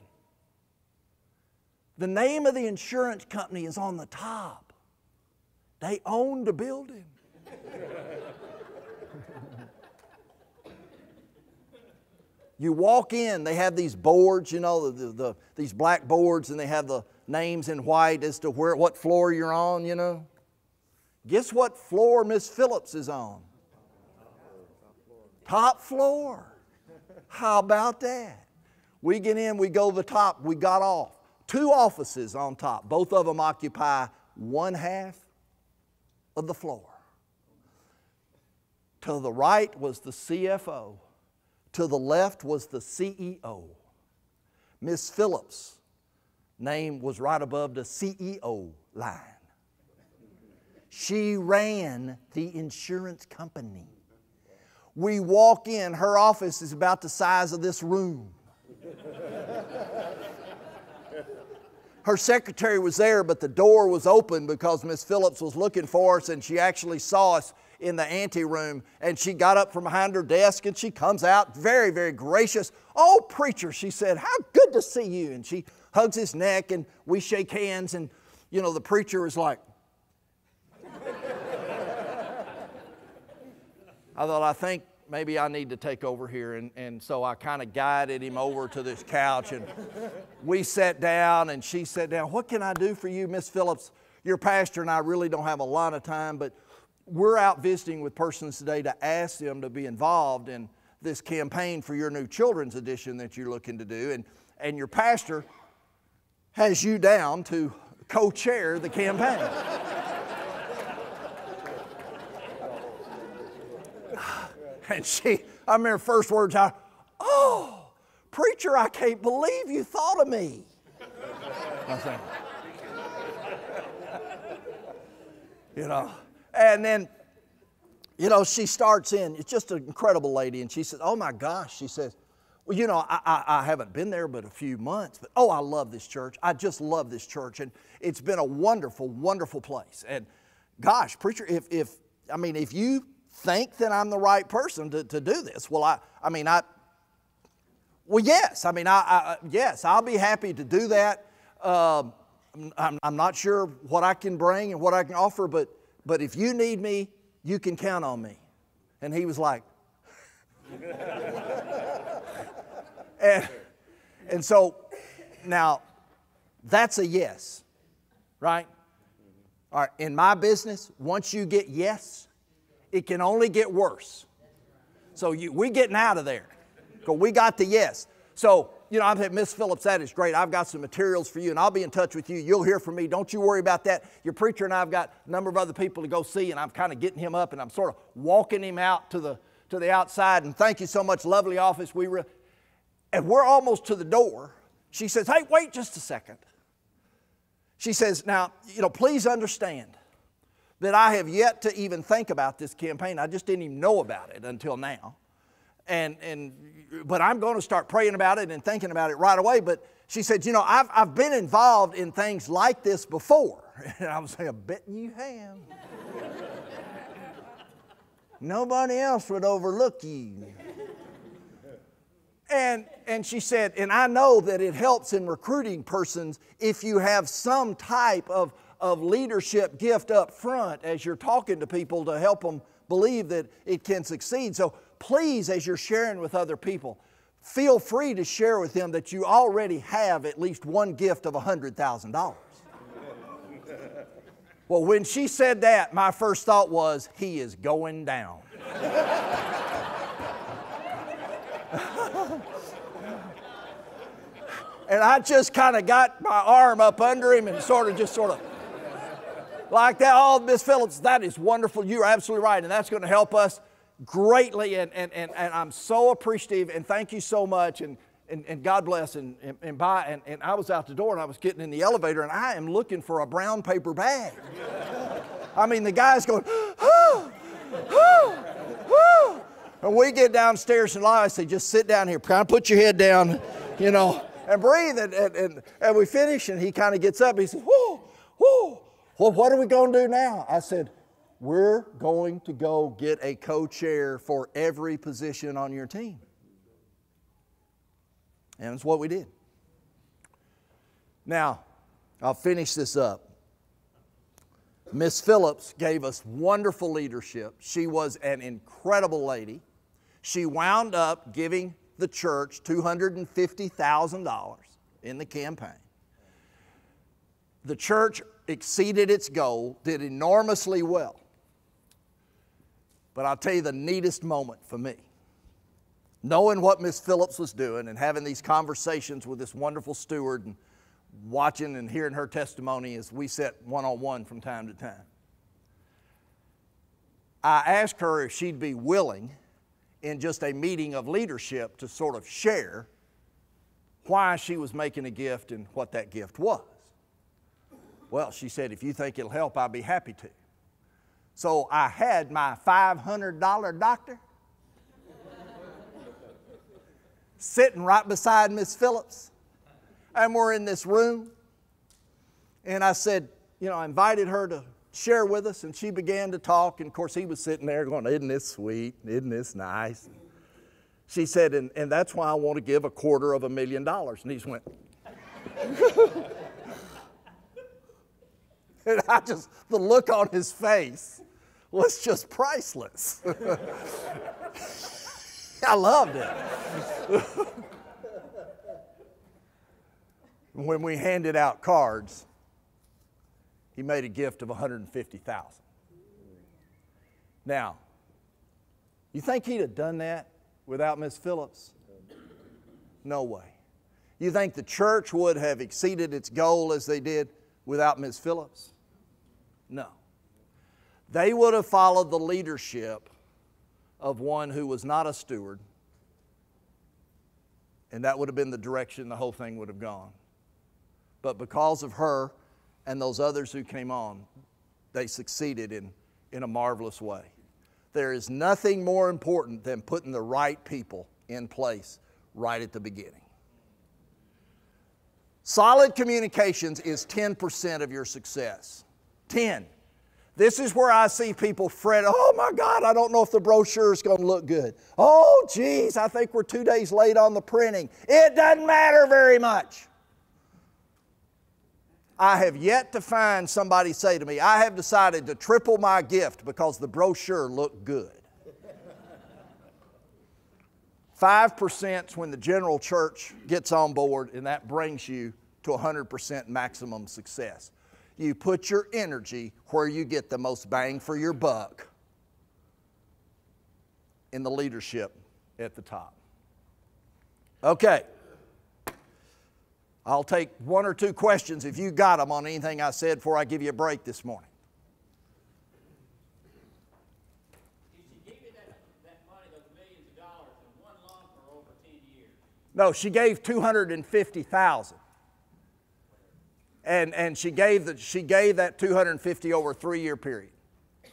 The name of the insurance company is on the top. They own the building. You walk in, they have these boards, these black boards, and they have the names in white as to what floor you're on, Guess what floor Miss Phillips is on? Top floor. How about that? We get in, we go to the top, we got off. 2 offices on top. Both of them occupy 1/2 of the floor. To the right was the CFO. To the left was the CEO. Miss Phillips' name was right above the CEO line. She ran the insurance company. We walk in, her office is about the size of this room. Her secretary was there, but the door was open because Miss Phillips was looking for us, and she actually saw us in the anteroom, and she got up from behind her desk, and she comes out very, very gracious. Oh, preacher, she said, how good to see you. And she hugs his neck, and we shake hands, and, the preacher is like, I think maybe I need to take over here. And so I kind of guided him over to this couch, and we sat down, and she sat down. What can I do for you, Miss Phillips? Your pastor and I really don't have a lot of time, but we're out visiting with persons today to ask them to be involved in this campaign for your new children's edition that you're looking to do. And your pastor has you down to co-chair the campaign. And I remember first words out, "Oh, preacher, I can't believe you thought of me." I said, and then, she starts in, it's just an incredible lady, and she says, "Oh my gosh," she says, "well, I haven't been there but a few months, but I love this church. I just love this church, and it's been a wonderful, wonderful place. And gosh, preacher, if you think that I'm the right person to do this, yes. Yes, I'll be happy to do that. I'm not sure what I can bring and what I can offer, but if you need me, you can count on me." And he was like, and so now that's a yes, right? All right, in my business, once you get yes, it can only get worse. So we getting out of there because we got the yes. So, I'm saying, "Miss Phillips, that is great. I've got some materials for you, and I'll be in touch with you. You'll hear from me. Don't you worry about that. Your preacher and I've got a number of other people to go see, and I'm kind of getting him up, and I'm sort of walking him out to the outside. And thank you so much, lovely office. And we're almost to the door. She says, "Hey, wait just a second." She says, "Now, please understand that I have yet to even think about this campaign. I just didn't even know about it until now. But I'm going to start praying about it and thinking about it right away." But she said, I've been involved in things like this before." And I was saying, "I bet you have." Nobody else would overlook you. And she said, "And I know that it helps in recruiting persons if you have some type of leadership gift up front as you're talking to people to help them believe that it can succeed. So please, as you're sharing with other people, feel free to share with them that you already have at least one gift of $100,000. Well, when she said that, my first thought was, he is going down. And I just kind of got my arm up under him and sort of like that. "Oh, Miss Phillips, that is wonderful. You're absolutely right. And that's going to help us greatly. And I'm so appreciative. And thank you so much. And God bless. And bye." And I was out the door and I was getting in the elevator and I am looking for a brown paper bag. The guy's going, "Oh, oh, oh." And we get downstairs and I say, "Just sit down here. Kind of put your head down, and breathe." And we finish and he kind of gets up. He says, "Whoa, whoa. Well, what are we going to do now?" I said, "We're going to go get a co-chair for every position on your team." And that's what we did. Now, I'll finish this up. Miss Phillips gave us wonderful leadership. She was an incredible lady. She wound up giving the church $250,000 in the campaign. The church exceeded its goal, did enormously well. But I'll tell you the neatest moment for me, knowing what Miss Phillips was doing and having these conversations with this wonderful steward and watching and hearing her testimony as we sat one-on-one from time to time. I asked her if she'd be willing in just a meeting of leadership to sort of share why she was making a gift and what that gift was. Well, she said, "If you think it'll help, I'll be happy to." So I had my $500 doctor sitting right beside Miss Phillips, and we're in this room, and I said, I invited her to share with us, and she began to talk, and of course he was sitting there going, "Isn't this sweet? Isn't this nice?" She said, and that's why I want to give $250,000. And he just went, and the look on his face was just priceless. I loved it. When we handed out cards, he made a gift of $150,000. Now, you think he'd have done that without Miss Phillips? No way. You think the church would have exceeded its goal as they did without Miss Phillips? No. They would have followed the leadership of one who was not a steward, and that would have been the direction the whole thing would have gone. But because of her and those others who came on, they succeeded in a marvelous way. There is nothing more important than putting the right people in place right at the beginning. Solid communications is 10% of your success. 10. This is where I see people fret, oh my God, I don't know if the brochure is going to look good. Oh geez, I think we're 2 days late on the printing. It doesn't matter very much. I have yet to find somebody say to me, I have decided to triple my gift because the brochure looked good. 5% is when the general church gets on board, and that brings you to 100% maximum success. You put your energy where you get the most bang for your buck in the leadership at the top. Okay. I'll take 1 or 2 questions if you got them on anything I said before I give you a break this morning. Did she give you that money, those millions of dollars, in one lump or over 10 years? No, she gave $250,000. And she gave that $250,000 over a 3-year period. On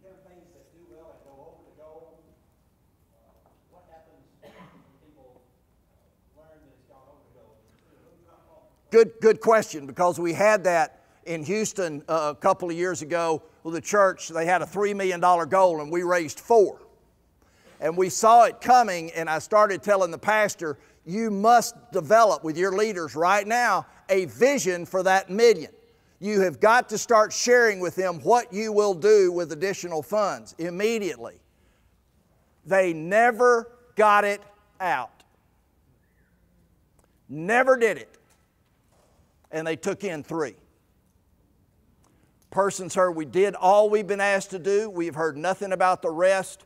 campaigns that do well and go over the goal, what happens when people learn that it's gone over the goal? Good question, because we had that in Houston a couple of years ago with the church. They had a $3 million goal and we raised $4 million. And we saw it coming, and I started telling the pastor, you must develop with your leaders right now a vision for that $1 million. You have got to start sharing with them what you will do with additional funds immediately. They never got it out. Never did it. And they took in 3. Persons heard, we did all we've been asked to do. We've heard nothing about the rest.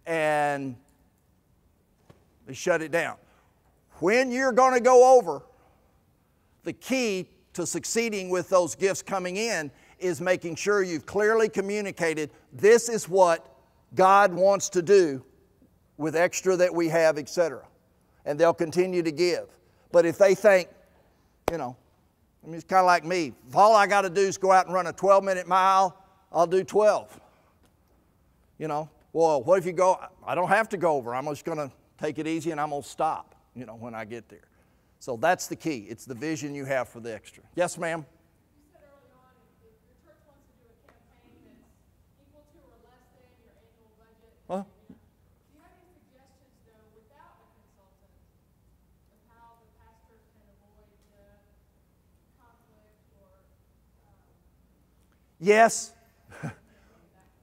And they shut it down. When you're going to go over, the key to succeeding with those gifts coming in is making sure you've clearly communicated, this is what God wants to do with extra that we have, etc. And they'll continue to give. But if they think, you know, I mean, it's kind of like me. If all I got to do is go out and run a 12-minute mile, I'll do 12. You know, well, what if you go, I don't have to go over. I'm just going to take it easy and I'm going to stop, you know, when I get there. So that's the key. It's the vision you have for the extra. Yes, ma'am? You said early on, if your church wants to do a campaign that's equal to or less than your annual budget, Huh? do you have any suggestions, though, without a consultant, of how the pastor can avoid the conflict or... Yes.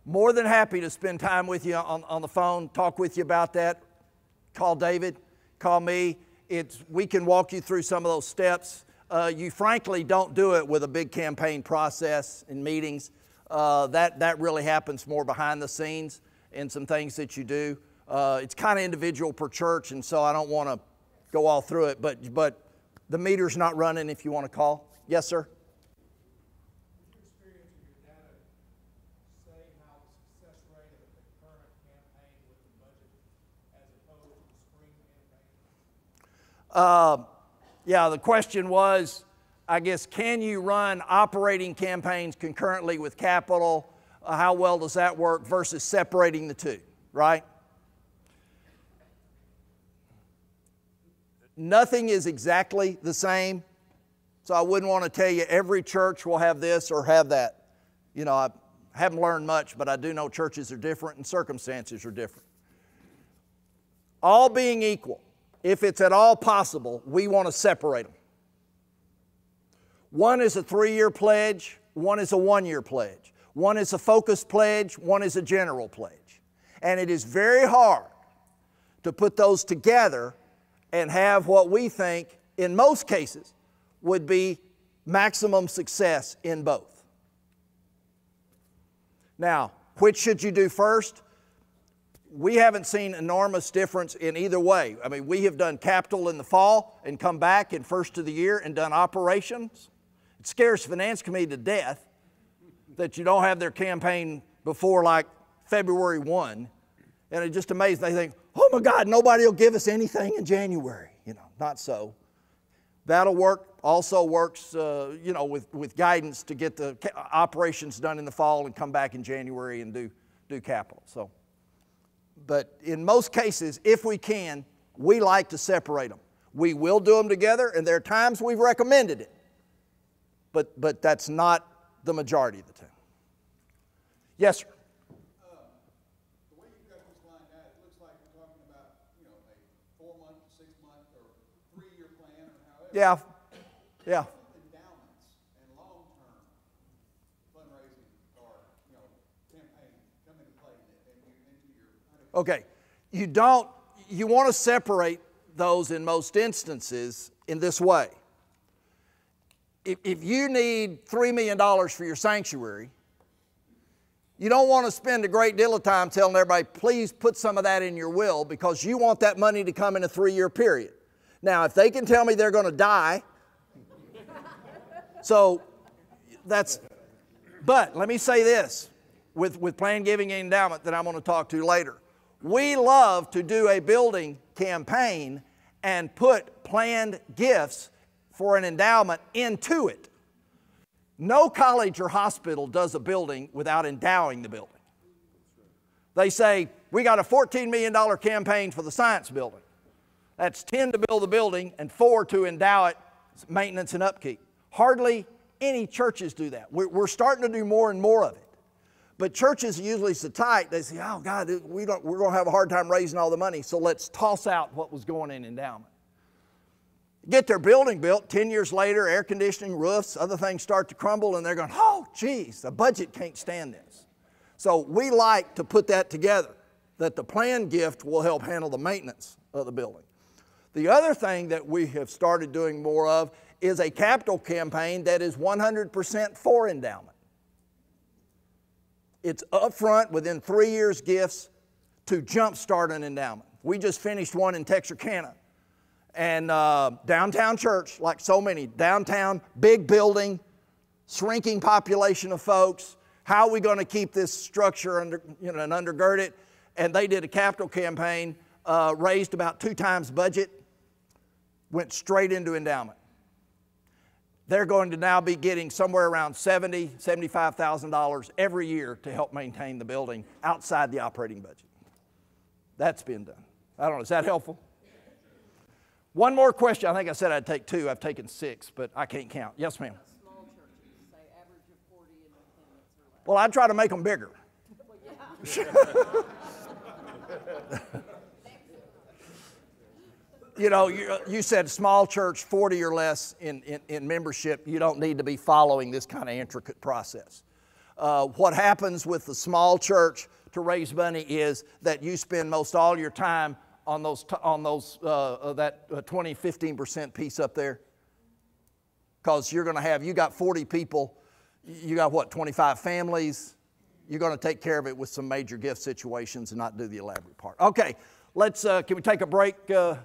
More than happy to spend time with you on the phone, talk with you about that. Call David, call me. We can walk you through some of those steps. You frankly don't do it with a big campaign process and meetings. That really happens more behind the scenes in some things that you do. It's kind of individual per church, and so I don't want to go all through it, but the meter's not running if you want to call. Yes, sir? Yeah, the question was, I guess, can you run operating campaigns concurrently with capital? How well does that work versus separating the two, right? Nothing is exactly the same, so I wouldn't want to tell you every church will have this or have that. You know, I haven't learned much, but I do know churches are different and circumstances are different. All being equal, if it's at all possible, we want to separate them. One is a 3-year pledge, one is a 1-year pledge. One is a focused pledge, one is a general pledge. And it is very hard to put those together and have what we think, in most cases, would be maximum success in both. Now, which should you do first? We haven't seen enormous difference in either way. I mean, we have done capital in the fall and come back in first of the year and done operations. It scares finance committee to death that you don't have their campaign before like February 1, and it just amazed. They think, oh my God, nobody will give us anything in January. You know, not so. That'll work. Also works, you know, with guidance to get the operations done in the fall and come back in January and do capital. So, but in most cases, if we can, we like to separate them. We will do them together, and there are times we've recommended it, but that's not the majority of the time. Yes, sir. The way you've got this lined out, it looks like we're talking about, you know, a 4-month, 6-month, or 3-year plan, or however. Yeah, yeah. Endowments and long-term fundraising or, you know, campaign come into play into your. Okay, you want to separate those in most instances in this way. If you need $3 million for your sanctuary, you don't want to spend a great deal of time telling everybody, please put some of that in your will, because you want that money to come in a 3-year period. Now, if they can tell me they're going to die, so that's, but let me say this, with planned giving and endowment that I'm going to talk to later. We love to do a building campaign and put planned gifts for an endowment into it. No college or hospital does a building without endowing the building. They say, we got a $14 million campaign for the science building. That's 10 to build the building and 4 to endow it, maintenance and upkeep. Hardly any churches do that. We're starting to do more and more of it. But churches are usually so tight, they say, oh God, we're going to have a hard time raising all the money, so let's toss out what was going in endowment. Get their building built, 10 years later, air conditioning, roofs, other things start to crumble, and they're going, oh, geez, the budget can't stand this. So we like to put that together, that the planned gift will help handle the maintenance of the building. The other thing that we have started doing more of is a capital campaign that is 100% for endowment. It's upfront, within 3 years gifts to jumpstart an endowment. We just finished one in Texarkana. And downtown church, like so many, downtown, big building, shrinking population of folks. How are we going to keep this structure under, you know, and undergird it? And they did a capital campaign, raised about 2 times budget, went straight into endowment. They're going to now be getting somewhere around $70,000, $75,000 every year to help maintain the building outside the operating budget. That's been done. I don't know, is that helpful? One more question. I think I said I'd take 2. I've taken 6, but I can't count. Yes, ma'am. Small churches, say average of 40 in attendance or less. Well, I try to make them bigger. You know, you said small church, 40 or less in membership. You don't need to be following this kind of intricate process. What happens with the small church to raise money is that you spend most all your time on that 20, 15% piece up there. Because you're going to have, you got 40 people, you got what, 25 families? You're going to take care of it with some major gift situations and not do the elaborate part. Okay, let's, can we take a break? Vince?